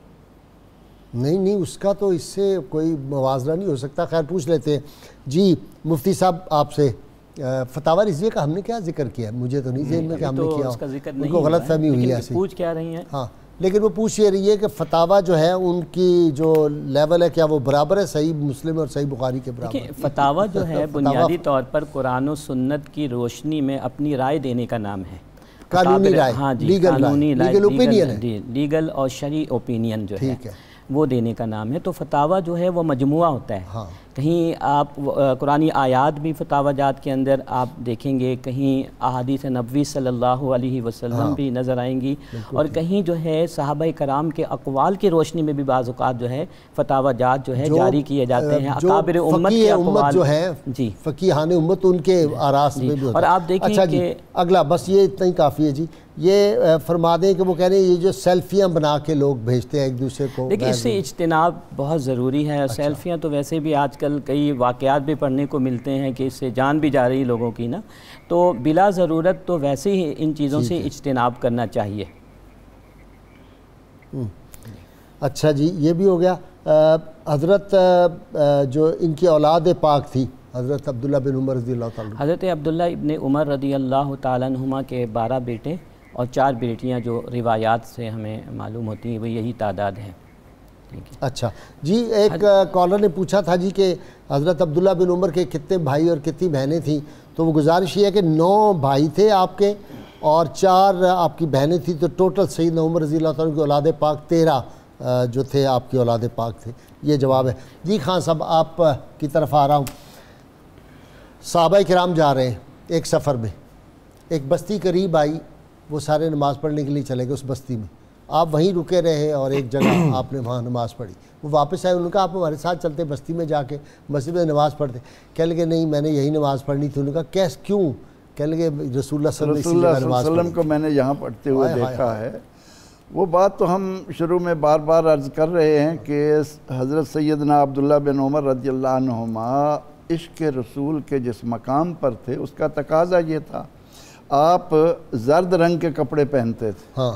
نہیں، اس کا تو اس سے کوئی موازنہ نہیں ہو سکتا۔ خیر پوچھ لیتے ہیں۔ جی مفتی صاحب آپ سے، فتاوی رضویہ کا ہم نے کیا ذکر کیا؟ مجھے تو نہیں ذہن میں کہ ہم نے کیا ہو، ان کو غلط فہمی ہوئی ہے ایسے۔ پوچھ کیا رہی ہیں؟ ہاں لیکن وہ پوچھ یہ رہی ہے کہ فتاوی جو ہے ان کی جو لیول ہے کیا وہ برابر ہے صحیح مسلم اور صحیح بخاری کے برابر؟ فتاوی جو ہے بنیادی طور پر قرآن و سنت کی روشنی میں اپنی رائے دینے کا نام ہے، قانونی رائے، ہاں جی، لیگل اوپینین ہے، لیگل اور شرعی اوپینین جو ہے وہ دینے کا نام ہے۔ تو فتاوی جو ہے وہ مجموعہ ہوتا ہے، کہیں آپ قرآنی آیات بھی فتاوی جات کے اندر آپ دیکھیں گے، کہیں احادیث نبوی صلی اللہ علیہ وسلم بھی نظر آئیں گی، اور کہیں جو ہے صحابہ کرام کے اقوال کی روشنی میں بھی بعض اوقات جو ہے فتاوی جات جو ہے جاری کیے جاتے ہیں، اکابر امت کے اقوال جو ہے، جی فقیہان امت ان کے آراء میں بھی ہوتا ہے۔ اور آپ دیکھیں اچھا جی اگلا بس یہ اتنا ہی کافی ہے جی، یہ فرما دیں کہ وہ کہہ رہے ہیں یہ جو سیلفیاں بنا کے لوگ بھیجتے ہیں ایک دوسرے کو، دیکھیں اس سے اجتناب بہت ضروری ہے۔ سیلفیاں تو ویسے بھی آج کل کئی واقعات بھی پڑھنے کو ملتے ہیں کہ اس سے جان بھی جا رہی لوگوں کی نا، تو بلا ضرورت تو ویسے ہی ان چیزوں سے اجتناب کرنا چاہیے۔ اچھا جی یہ بھی ہو گیا۔ حضرت جو ان کی اولاد پاک تھی حضرت عبداللہ بن عمر رضی اللہ تعالیٰ عنہ، حضرت عبداللہ ابن عمر رضی اللہ تعالیٰ عنہما کے 12 بیٹے اور 4 بیٹیاں جو روایات سے ہمیں معلوم ہوتی ہیں وہ یہی تعداد ہے۔ اچھا جی ایک کالر نے پوچھا تھا جی کہ حضرت عبداللہ بن عمر کے کتنے بھائی اور کتنی بہنیں تھیں، تو وہ گزارش یہ ہے کہ 9 بھائی تھے آپ کے اور 4 آپ کی بہنیں تھیں، تو ٹوٹل سیدنا عمر رضی اللہ تعالیٰ کی اولاد پاک 13 جو تھے آپ کی اولاد پاک تھے۔ یہ جواب ہے جی۔ خان صاحب آپ کی طرف آ رہا ہوں۔ صحابہ کرام جا رہے ہیں ایک سفر میں، ایک بستی قریب آئی، وہ سارے نماز پڑھنے کے لیے چلے گئے اس بستی میں، آپ وہیں رکے رہے اور ایک جگہ آپ نے وہاں نماز پڑھی۔ وہ واپس آئے، انہوں نے کہا آپ ہمارے ساتھ چلتے بستی میں جا کے مسجد میں نماز پڑھتے، کہنے لگے نہیں میں نے یہی نماز پڑھنی تھی۔ انہوں نے کہا کیس کیوں؟ کہنے لگے رسول اللہ صلی اللہ علیہ وسلم کو میں نے یہاں پڑھتے ہوئے دیکھا ہے۔ وہ بات تو ہم شروع میں بار بار عرض کر رہے ہیں کہ حضرت سیدنا عبداللہ بن عمر رضی اللہ عنہما عشق رسول کے جس مقام پر تھے اس کا تقاضا یہ تھا، آپ زرد رنگ کے کپڑے پہنتے تھے۔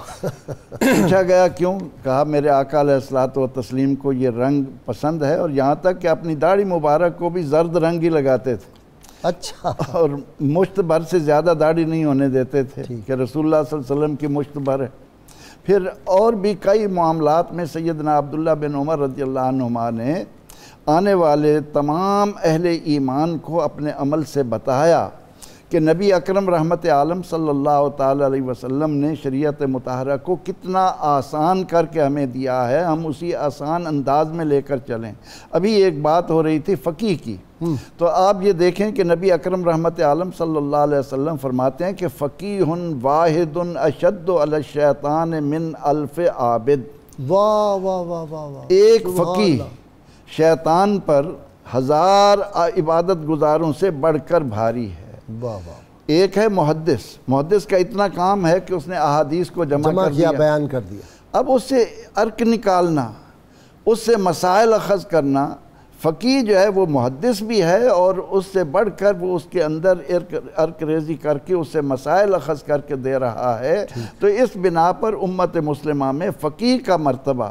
پوچھا گیا کیوں؟ کہا میرے آقا علیہ الصلوۃ والتسلیم کو یہ رنگ پسند ہے، اور یہاں تک کہ اپنی داڑھی مبارک کو بھی زرد رنگ ہی لگاتے تھے۔ اچھا، اور مشت بھر سے زیادہ داڑھی نہیں ہونے دیتے تھے کہ رسول اللہ صلی اللہ علیہ وسلم کی مشت بھر ہے۔ پھر اور بھی کئی معاملات میں سیدنا عبداللہ بن عمر رضی اللہ عنہما نے آنے والے تمام اہل ایمان کو اپنے عمل سے بتایا کہ نبی اکرم رحمت عالم صلی اللہ تعالی علیہ وسلم نے شریعت مطہرہ کو کتنا آسان کر کے ہمیں دیا ہے، ہم اسی آسان انداز میں لے کر چلیں۔ ابھی ایک بات ہو رہی تھی فقیہ کی، تو آپ یہ دیکھیں کہ نبی اکرم رحمت عالم صلی اللہ علیہ وسلم فرماتے ہیں کہ فقیہ واحد اشد علی الشیطان من الف عابد۔ واہ واہ واہ واہ، ایک فقیہ شیطان پر 1000 عبادت گزاروں سے بڑھ کر بھاری ہے۔ ایک ہے محدث کا اتنا کام ہے کہ اس نے احادیث کو جمع کیا، بیان کر دیا، اب اس سے عرق نکالنا، اس سے مسائل اخذ کرنا۔ فقیہ جو ہے وہ محدث بھی ہے اور اس سے بڑھ کر وہ اس کے اندر عرق ریزی کر کے اس سے مسائل اخذ کر کے دے رہا ہے۔ تو اس بنا پر امت مسلمہ میں فقیہ کا مرتبہ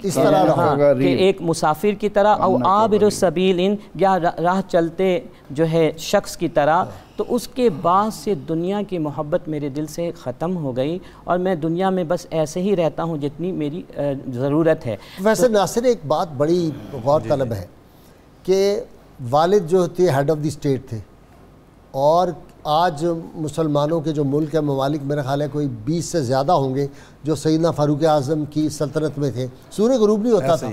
اس طرح رہو کہ ایک مسافر کی طرح او عابر السبیل یا راہ چلتے جو ہے شخص کی طرح. تو اس کے بعد سے دنیا کی محبت میرے دل سے ختم ہو گئی اور میں دنیا میں بس ایسے ہی رہتا ہوں جتنی میری ضرورت ہے. ویسے ناصر ایک بات بڑی غور طلب ہے کہ والد جو تھے ہیڈ آف دی اسٹیٹ تھے، اور آج مسلمانوں کے جو ملک ہے ممالک میرا خیال ہے کوئی 20 سے زیادہ ہوں گے جو سیدنا فاروق اعظم کی سلطنت میں تھے. سورہ غروب نہیں ہوتا تھا،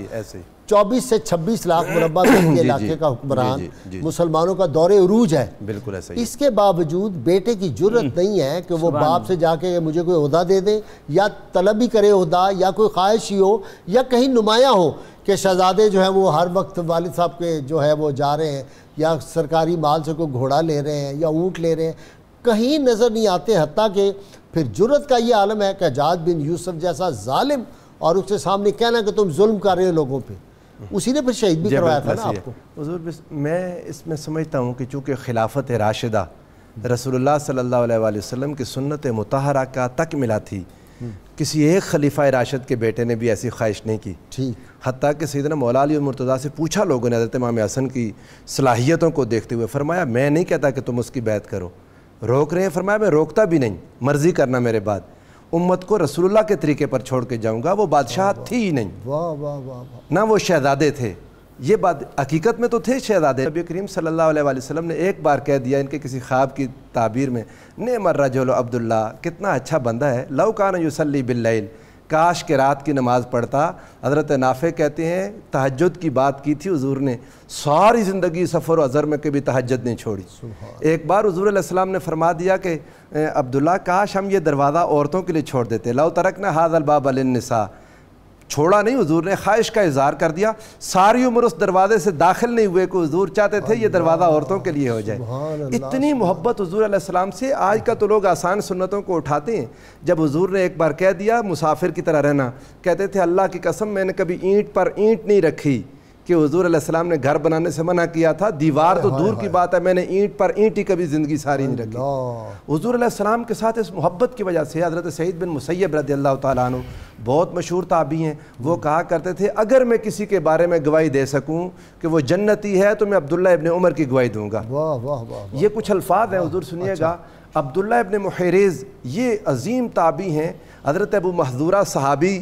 24 سے 26 لاکھ مربع کے علاقے کا حکمران مسلمانوں کا دور عروج ہے. بالکل ایسا ہی. اس کے باوجود بیٹے کی جرت نہیں ہے کہ وہ باپ سے جا کے مجھے کوئی عہدہ دے دے، یا طلب ہی کرے عہدہ، یا کوئی خواہش ہی ہو، یا کہیں نمایاں ہو کہ شہزادے جو ہیں وہ ہر وقت والد صاحب کے جو ہے وہ جا رہے ہیں، یا سرکاری مال سے کوئی گھوڑا لے رہے ہیں یا اونٹ لے رہے ہیں، کہیں نظر نہیں آتے. حتیٰ کہ پھر جرت کا یہ عالم ہے کہ حجاج بن یوسف جیسا ظالم اور اس کے سامنے کہنا کہ تم ظلم کر رہے ہو لوگوں پہ، اسی نے پھر شہید بھی کروایا تھا نا آپ کو. حضور میں اس میں سمجھتا ہوں کہ چونکہ خلافت راشدہ رسول اللہ صلی اللہ علیہ وآلہ وسلم کی سنت مطہرہ کا تکملہ تھی، کسی ایک خلیفہ راشد کے بیٹے نے بھی ایسی خواہش نہیں کی. حتیٰ کہ سیدنا مولا علی مرتضیٰ سے پوچھا لوگوں نے حضرت امام حسن کی صلاحیتوں کو دیکھتے ہوئے، فرمایا میں نہیں کہتا کہ تم اس کی بیعت کرو. روک رہے ہیں، فرمایا میں روکتا بھی نہیں، مرضی کرنا میرے بعد، امت کو رسول اللہ کے طریقے پر چھوڑ کے جاؤں گا. وہ بادشاہ تھی ہی نہیں، نہ وہ شہزادے تھے. یہ بات حقیقت میں تو تھے شہزادے. نبی کریم صلی اللہ علیہ وآلہ وسلم نے ایک بار کہہ دیا ان کے کسی خواب کی تعبیر میں، نعم الرجل عبداللہ، کتنا اچھا بندہ ہے، لو کان یصلی باللیل، کاش کہ رات کی نماز پڑھتا. حضرت نافع کہتے ہیں تہجد کی بات کی تھی حضور نے، ساری زندگی سفر و حضر میں کبھی تہجد نہیں چھوڑی. ایک بار حضور علیہ السلام نے فرما دیا کہ عبداللہ کاش ہم یہ دروازہ عورتوں کے لیے چھوڑ دیتے، لو ترکنا ھذا الباب للنساء. چھوڑا نہیں حضور نے، خواہش کا اظہار کر دیا. ساری عمر اس دروازے سے داخل نہیں ہوئے کہ حضور چاہتے تھے یہ دروازہ عورتوں کے لیے ہو جائے. اتنی محبت حضور علیہ السلام سے. آج کا تو لوگ آسان سنتوں کو اٹھاتے ہیں. جب حضور نے ایک بار کہہ دیا مسافر کی طرح رہنا، کہتے تھے اللہ کی قسم میں نے کبھی اینٹ پر اینٹ نہیں رکھی، کہ حضور علیہ السلام نے گھر بنانے سے منع کیا تھا، دیوار تو دور کی بات ہے، میں نے اینٹ پر اینٹ ہی کبھی زندگی ساری نہیں رکھی. حضور علیہ السلام کے ساتھ اس محبت کی وجہ سے حضرت سعید بن مسیب رضی اللہ تعالیٰ عنہ بہت مشہور تابعی ہیں، وہ کہا کرتے تھے اگر میں کسی کے بارے میں گواہی دے سکوں کہ وہ جنتی ہے تو میں عبداللہ ابن عمر کی گواہی دوں گا. یہ کچھ الفاظ ہیں حضور سنیے گا. عبداللہ ابن محیرز یہ عظیم تابعی ہیں. حضرت ابو محذورہ صحابی،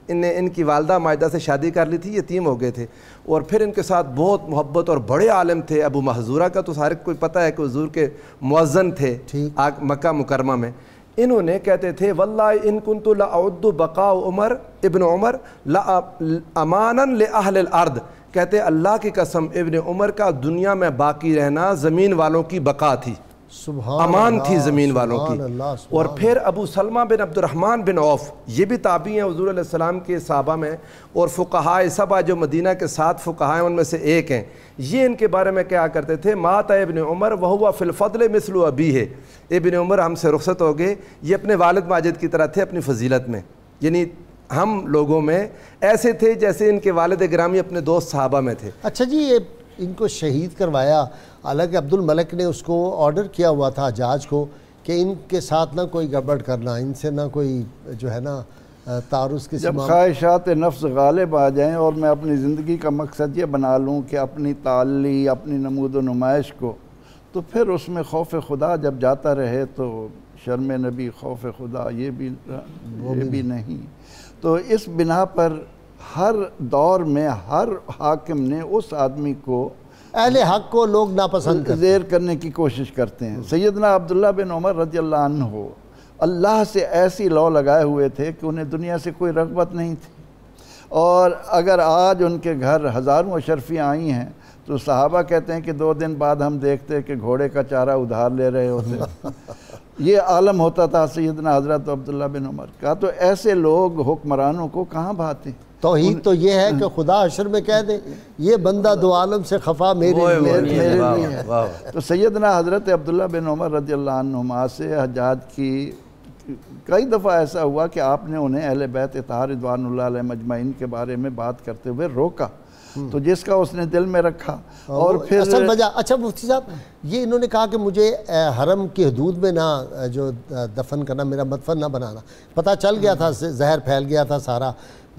ان کی والدہ مائدہ سے شادی کر لی تھی، یتیم ہو گئے تھے، اور پھر ان کے ساتھ بہت محبت اور بڑے عالم تھے. ابو محذورہ کا تو سارے کوئی پتہ ہے کہ حضور کے مؤذن تھے مکہ مکرمہ میں. انہوں نے کہتے تھے واللہ ان کنت لاعد بقاء عمر ابن عمر امانا لاہل الارض، کہتے اللہ کی قسم ابن عمر کا دنیا میں باقی رہنا زمین والوں کی بقا تھی، امان تھی زمین والوں کی. اور پھر ابو سلمہ بن عبد الرحمن بن عوف، یہ بھی تابعی ہیں حضور علیہ السلام کے صحابہ میں، اور فقہائے سبع جو مدینہ کے 7 فقہائے ان میں سے ایک ہیں. یہ ان کے بارے میں کیا کرتے تھے، مات ابن عمر وہو فی الفضل مثل ابیہ، ابن عمر ہم سے رخصت ہو گئے، یہ اپنے والد ماجد کی طرح تھے اپنی فضیلت میں. یعنی ہم لوگوں میں ایسے تھے جیسے ان کے والد گرامی اپنے دوست صحابہ میں تھے. اچھا جی، یہ ان کو شہید کروایا، حالانکہ عبد الملک نے اس کو آرڈر کیا ہوا تھا حجاج کو کہ ان کے ساتھ نہ کوئی گڑبڑ کرنا، ان سے نہ کوئی جو ہے نا تعارض کی. جب خواہشات نفس غالب آ جائیں اور میں اپنی زندگی کا مقصد یہ بنا لوں کہ اپنی تعلی، اپنی نمود و نمائش کو، تو پھر اس میں خوف خدا جب جاتا رہے تو شرم نبی خوف خدا یہ بھی نہیں. تو اس بنا پر ہر دور میں ہر حاکم نے اس آدمی کو، اہل حق کو لوگ ناپسند زیر کرنے کی کوشش کرتے ہیں. سیدنا عبداللہ بن عمر رضی اللہ عنہ اللہ سے ایسی لو لگائے ہوئے تھے کہ انہیں دنیا سے کوئی رغبت نہیں تھی، اور اگر آج ان کے گھر ہزاروں اشرفیاں آئی ہیں تو صحابہ کہتے ہیں کہ 2 دن بعد ہم دیکھتے کہ گھوڑے کا چارہ ادھار لے رہے ہوتے. یہ عالم ہوتا تھا سیدنا حضرت عبداللہ بن عمر کا. تو ایسے لوگ حکمرانوں کو کہاں بھاتے؟ توحید تو یہ ہے کہ خدا حشر میں کہہ دے یہ بندہ 2 عالم سے خفا میرے لیے ہے. تو سیدنا حضرت عبداللہ بن عمر رضی اللہ عنہما سے حجاج کی کئی دفعہ ایسا ہوا کہ آپ نے انہیں اہل بیت اطہار رضوان اللہ علیہ مجمعین کے بارے میں بات کرتے ہوئے روکا، تو جس کا اس نے دل میں رکھا. اور پھر اصل وجہ، اچھا مفتی صاحب یہ انہوں نے کہا کہ مجھے حرم کی حدود میں نہ جو دفن کرنا، میرا مدفن نہ بنانا. پتہ چل گیا تھا، زہر پھیل گیا تھا سارا.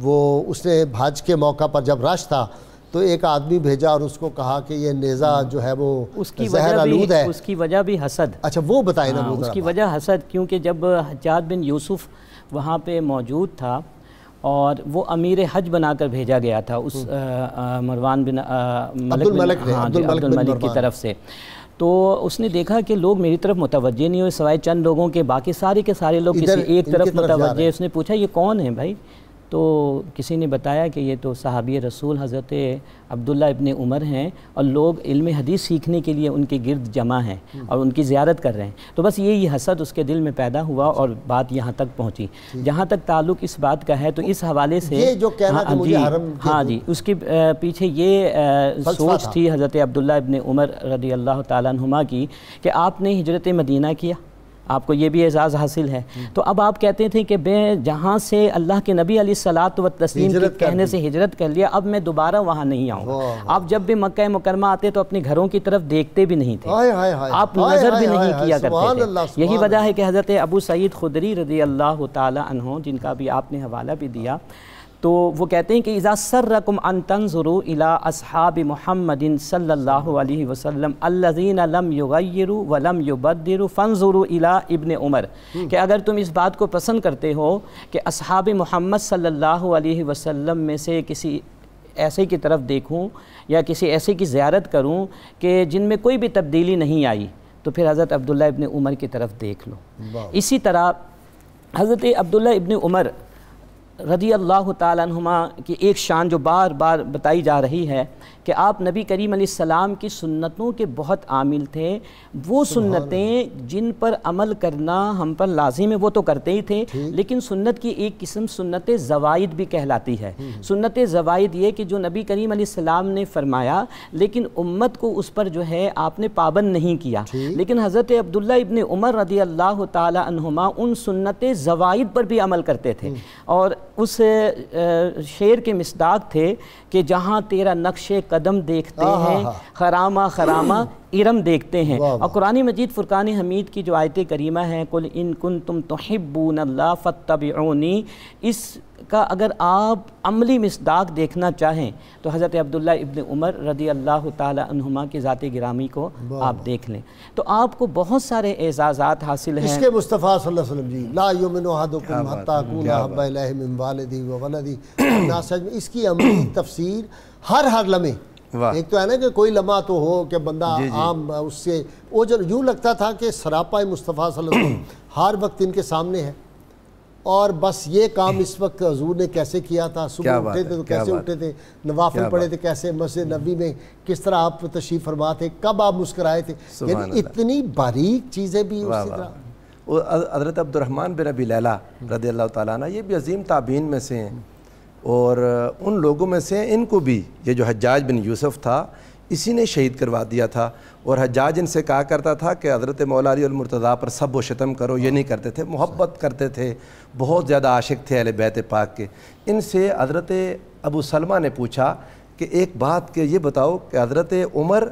وہ اس نے حج کے موقع پر جب رش تھا تو ایک آدمی بھیجا اور اس کو کہا کہ یہ نیزہ جو ہے وہ زہر آلود ہے. اس کی وجہ بھی حسد. اچھا وہ بتائیں نا. اس کی وجہ حسد، کیونکہ جب حجاج بن یوسف وہاں پہ موجود تھا اور وہ امیر حج بنا کر بھیجا گیا تھا اس مروان بن عبدالملک کی طرف سے، تو اس نے دیکھا کہ لوگ میری طرف متوجہ نہیں ہوئے سوائے چند لوگوں کے، باقی سارے کے سارے لوگ کسی ایک طرف متوجہ. اس نے پوچھا یہ کون ہیں بھائی؟ تو کسی نے بتایا کہ یہ تو صحابی رسول حضرت عبداللہ ابن عمر ہیں اور لوگ علم حدیث سیکھنے کے لیے ان کے گرد جمع ہیں اور ان کی زیارت کر رہے ہیں. تو بس یہ حسد اس کے دل میں پیدا ہوا اور بات یہاں تک پہنچی. جہاں تک تعلق اس بات کا ہے تو اس حوالے سے یہ جو کہنا کہ مجھے حرم ہاں جی اس کے پیچھے یہ سوچ تھی حضرت عبداللہ ابن عمر رضی اللہ تعالیٰ عنہما کی کہ آپ نے ہجرت مدینہ کیا، آپ کو یہ بھی اعزاز حاصل ہے. تو اب آپ کہتے تھے کہ میں جہاں سے اللہ کے نبی علیہ الصلاۃ والتسلیم کے کہنے سے ہجرت کر لیا، اب میں دوبارہ وہاں نہیں آؤں گا. آپ جب بھی مکہ مکرمہ آتے تو اپنے گھروں کی طرف دیکھتے بھی نہیں تھے، آپ نظر بھی نہیں کیا کرتے تھے. یہی وجہ ہے کہ حضرت ابو سعید خدری رضی اللہ تعالی عنہ، جن کا بھی آپ نے حوالہ بھی دیا، تو وہ کہتے ہیں کہ اذا سرکم ان تنظروا الی اصحاب محمد صلی اللہ علیہ وسلم الذین لم یغیروا ولم یبدلوا فانظروا الی ابن عمر، کہ اگر تم اس بات کو پسند کرتے ہو کہ اصحاب محمد صلی اللہ علیہ وسلم میں سے کسی ایسے کی طرف دیکھوں یا کسی ایسے کی زیارت کروں کہ جن میں کوئی بھی تبدیلی نہیں آئی، تو پھر حضرت عبداللہ ابن عمر کی طرف دیکھ لو. اسی طرح حضرت عبداللہ ابن عمر رضی اللہ تعالیٰ عنہما کی ایک شان جو بار بار بتائی جا رہی ہے کہ آپ نبی کریم علیہ السلام کی سنتوں کے بہت عامل تھے. وہ سنتیں جن پر عمل کرنا ہم پر لازم ہے وہ تو کرتے ہی تھے، لیکن سنت کی ایک قسم سنت زوائد بھی کہلاتی ہے. سنت زوائد یہ کہ جو نبی کریم علیہ السلام نے فرمایا لیکن امت کو اس پر جو ہے آپ نے پابند نہیں کیا. لیکن حضرت عبداللہ ابن عمر رضی اللہ تعالی عنہما ان سنت زوائد پر بھی عمل کرتے تھے، اور اس شعر کے مصداق تھے کہ جہاں تیرا نقش قدم دیکھتے ہیں خرامہ خرامہ ارم دیکھتے ہیں. اور قرآن مجید فرقان حمید کی جو آیت کریمہ ہے قل ان کنتم تحبون اللہ فاتبعونی، اس کا اگر آپ عملی مصداق دیکھنا چاہیں تو حضرت عبداللہ ابن عمر رضی اللہ تعالی عنہما کی ذات گرامی کو آپ دیکھ لیں تو آپ کو بہت سارے اعزازات حاصل ہیں. اس کے مصطفیٰ صلی اللہ علیہ وسلم جی لا یؤمن احدکم حتی اکون احب الیہ من والدی و ولدی. اس کی عملی تفسیر ہر لمحے، ایک تو ہے نا کہ کوئی لمحہ تو ہو کہ بندہ عام اس سے وہ جو یوں لگتا تھا کہ سراپا مصطفیٰ صلی اللہ علیہ وسلم ہر وقت ان کے سامنے ہے، اور بس یہ کام اس وقت حضور نے کیسے کیا تھا، صبح اٹھے تھے تو کیسے اٹھے تھے، نوافل پڑھے تھے کیسے، مسجد نبی میں کس طرح آپ تشریف فرما تھے، کب آپ مسکرائے تھے، یعنی اتنی باریک چیزیں بھی اسی طرح. حضرت عبد الرحمن بن ابی لیلہ رضی اللہ تعالیٰ عنہ یہ بھی عظیم تابعین میں سے ہیں، اور ان لوگوں میں سے ان کو بھی یہ جو حجاج بن یوسف تھا اسی نے شہید کروا دیا تھا. اور حجاج ان سے کہا کرتا تھا کہ حضرت مولا علی المرتضیٰ پر سب و شتم کرو، یہ نہیں کرتے تھے، محبت کرتے تھے، بہت زیادہ عاشق تھے اہل بیت پاک کے. ان سے حضرت ابو سلمہ نے پوچھا کہ ایک بات کہ یہ بتاؤ کہ حضرت عمر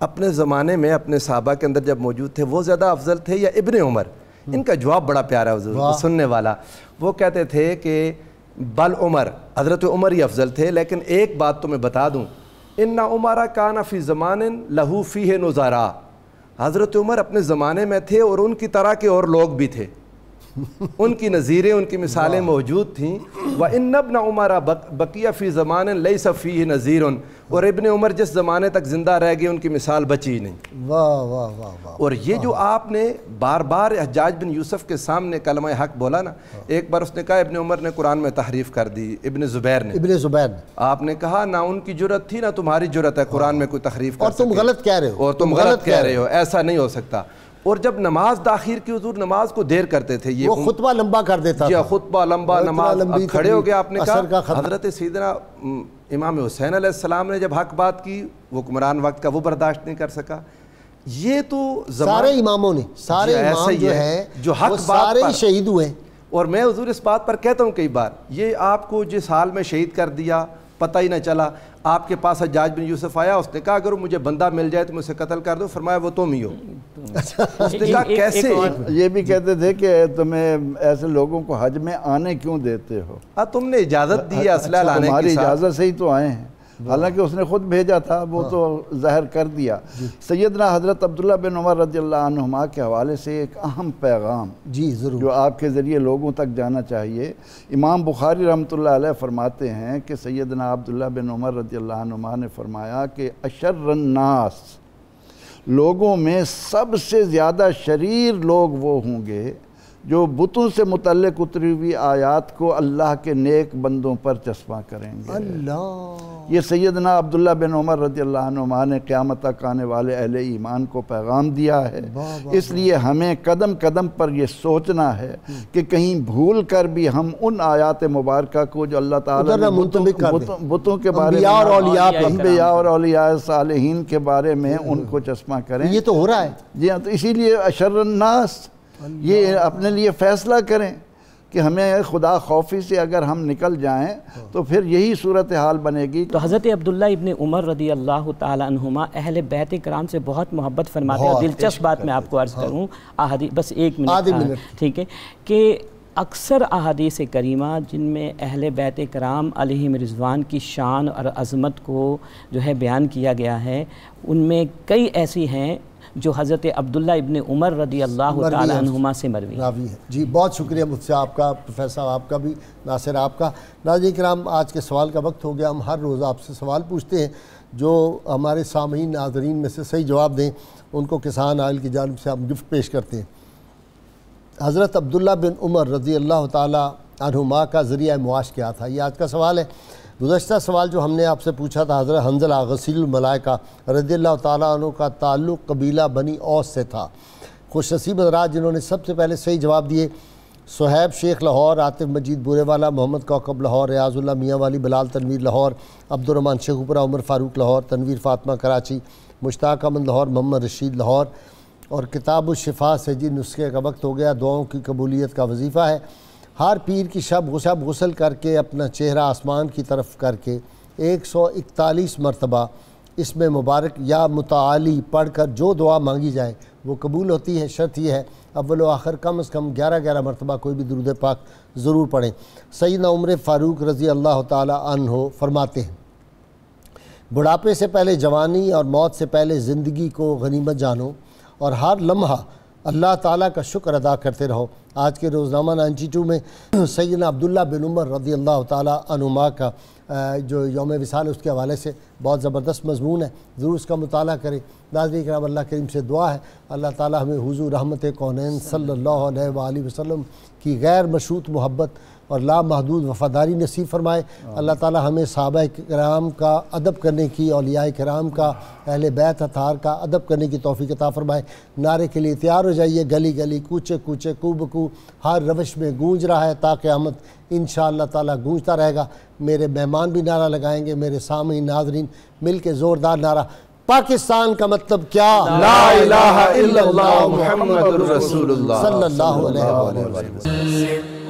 اپنے زمانے میں اپنے صحابہ کے اندر جب موجود تھے وہ زیادہ افضل تھے یا ابن عمر؟ ان کا جواب بڑا پیارا حضور سننے والا. وہ کہتے تھے کہ بل عمر، حضرت عمر ہی افضل تھے، لیکن ایک بات تو میں بتا دوں، ان عمر کان فی زمان لہو فیہ نظراء، حضرت عمر اپنے زمانے میں تھے اور ان کی طرح کے اور لوگ بھی تھے، ان کی نظیریں ان کی مثالیں موجود تھیں. وَإِنَّ ابْنَ عُمَرَ بَقِيَ فِي زَمَانٍ لَيْسَ فِيهِ نَذِيرٌ، اور ابن عمر جس زمانے تک زندہ رہ گئے ان کی مثال بچی نہیں. واہ واہ واہ واہ. اور یہ جو آپ نے بار بار حجاج بن یوسف کے سامنے کلمہ حق بولا نا، ایک بار اس نے کہا ابن عمر نے قرآن میں تحریف کر دی، ابن زبیر نے آپ نے کہا نہ ان کی جرت تھی نہ تمہاری جرت ہے قرآن میں کوئی تحریف کر سکے، اور تم غلط کہہ رہے ہو، اور تم غلط کہہ رہے ہو، ایسا نہیں ہو سکتا. اور جب نماز تاخیر کی حضور نماز کو دیر کرتے تھے، یہ وہ خطبہ لمبا کر دیتا تھا، خطبہ لمبا، نماز کھڑے ہو گیا. آپ نے کہا حضرت سیدنا امام حسین علیہ السلام نے جب حق بات کی وہ حکمران وقت کا وہ برداشت نہیں کر سکا. یہ تو سارے اماموں نے، سارے امام جو ہیں جو حق بات پر شہید ہوئے. اور میں حضور اس بات پر کہتا ہوں کئی بار، یہ آپ کو جس حال میں شہید کر دیا پتہ ہی نہ چلا. آپ کے پاس حجاج بن یوسف آیا, اس نے کہا اگر مجھے بندہ مل جائے تو مجھ سے قتل کر دو. فرمایا وہ تم ہی ہو. اس نے کہا کیسے؟ یہ بھی کہتے تھے کہ تمہیں ایسے لوگوں کو حج میں آنے کیوں دیتے ہو؟ تم نے اجازت دی ہے اسلحہ لانے کی. تمہاری اجازت سے ہی تو آئے ہیں, حالانکہ اس نے خود بھیجا تھا, وہ تو ظاہر کر دیا. سیدنا حضرت عبداللہ بن عمر رضی اللہ عنہما کے حوالے سے ایک اہم پیغام ضرور جو آپ کے ذریعے لوگوں تک جانا چاہیے. امام بخاری رحمۃ اللہ علیہ فرماتے ہیں کہ سیدنا عبداللہ بن عمر رضی اللہ عنہما نے فرمایا کہ اشر الناس, لوگوں میں سب سے زیادہ شریر لوگ وہ ہوں گے جو بتوں سے متعلق اتری ہوئی آیات کو اللہ کے نیک بندوں پر چسپاں کریں گے. اللہ, یہ سیدنا عبداللہ بن عمر رضی اللہ عنہما نے قیامت تک آنے والے اہل ایمان کو پیغام دیا ہے. اس لیے ہمیں قدم قدم پر یہ سوچنا ہے کہ کہیں بھول کر بھی ہم ان آیات مبارکہ کو جو اللہ تعالیٰ نے بتوں کے بارے میں, انبیاء اور اولیاء صالحین کے بارے میں ان کو چسپاں کریں. یہ تو ہو رہا ہے. جی ہاں, تو اسی لیے اشر الناس یہ اپنے لیے فیصلہ کریں کہ ہمیں خدا خوفی سے اگر ہم نکل جائیں تو پھر یہی صورتحال بنے گی. تو حضرت عبداللہ ابن عمر رضی اللہ تعالی عنہما اہل بیت کرام سے بہت محبت فرماتے ہیں. دلچسپ بات میں آپ کو عرض کروں, بس ایک منٹ, ٹھیک ہے, کہ اکثر احادیث کریمہ جن میں اہل بیت کرام علیہم رضوان کی شان اور عظمت کو جو ہے بیان کیا گیا ہے, ان میں کئی ایسی ہیں جو حضرت عبداللہ ابن عمر رضی اللہ تعالی عنہما سے مروی ہے. جی بہت شکریہ مجھ سے آپ کا, پروفیسر آپ کا بھی, ناصر آپ کا. ناظرین کرام, آج کے سوال کا وقت ہو گیا. ہم ہر روز آپ سے سوال پوچھتے ہیں, جو ہمارے سامعین ناظرین میں سے صحیح جواب دیں ان کو کسان آئل کی جانب سے ہم گفٹ پیش کرتے ہیں. حضرت عبداللہ بن عمر رضی اللہ تعالی عنہما کا ذریعہ معاش کیا تھا؟ یہ آج کا سوال ہے. گزشتہ سوال جو ہم نے آپ سے پوچھا تھا, حضرت حنظلہ غسیل الملائکہ رضی اللہ تعالیٰ عنہ کا تعلق قبیلہ بنی اوس سے تھا. خوش نصیب حضرات جنہوں نے سب سے پہلے صحیح جواب دیے, صہیب شیخ لاہور, عاطف مجید بورے والا, محمد کوکب لاہور, ریاض اللہ میاں والی, بلال تنویر لاہور, عبد الرحمن شیخوپورہ, عمر فاروق لاہور, تنویر فاطمہ کراچی, مشتاق احمد لاہور, محمد رشید لاہور. اور کتاب الشفا سے جی نسخے کا وقت ہو گیا. دعاؤں کی قبولیت کا وظیفہ ہے. ہر پیر کی شب غسل کر کے اپنا چہرہ آسمان کی طرف کر کے 141 مرتبہ اس میں مبارک یا متعالی پڑھ کر جو دعا مانگی جائے وہ قبول ہوتی ہے. شرط یہ ہے اول و آخر کم از کم 11 مرتبہ کوئی بھی درود پاک ضرور پڑھیں. سیدنا عمر فاروق رضی اللہ تعالی عنہ فرماتے ہیں, بڑھاپے سے پہلے جوانی اور موت سے پہلے زندگی کو غنیمت جانو اور ہر لمحہ اللہ تعالیٰ کا شکر ادا کرتے رہو. آج کے روزنامہ 92 میں سیدنا عبداللہ بن عمر رضی اللہ تعالیٰ عنہما کا جو یوم وصال اس کے حوالے سے بہت زبردست مضمون ہے, ضرور اس کا مطالعہ کریں. ناظرین کرام, اللہ کریم سے دعا ہے اللہ تعالیٰ ہمیں حضور رحمت کونین صلی اللہ علیہ وآلہ وسلم کی غیر مشروط محبت اور لامحدود وفاداری نصیب فرمائے. اللہ تعالیٰ ہمیں صحابہ کرام کا ادب کرنے کی, اولیاء کرام کا, اہل بیت اطہار کا ادب کرنے کی توفیق عطا فرمائے. نعرے کے لیے تیار ہو جائیے. گلی گلی, کوچے کوچے, کو بکو ہر روش میں گونج رہا ہے تا قیامت انشاءاللہ تعالیٰ گونجتا رہے گا. میرے مہمان بھی نعرہ لگائیں گے, میرے سامعین ناظرین مل کے زوردار نعرہ. پاکستان کا مطلب کیا؟ لا الہ الا اللہ محمد رسول اللہ صلی اللہ علیہ وسلم.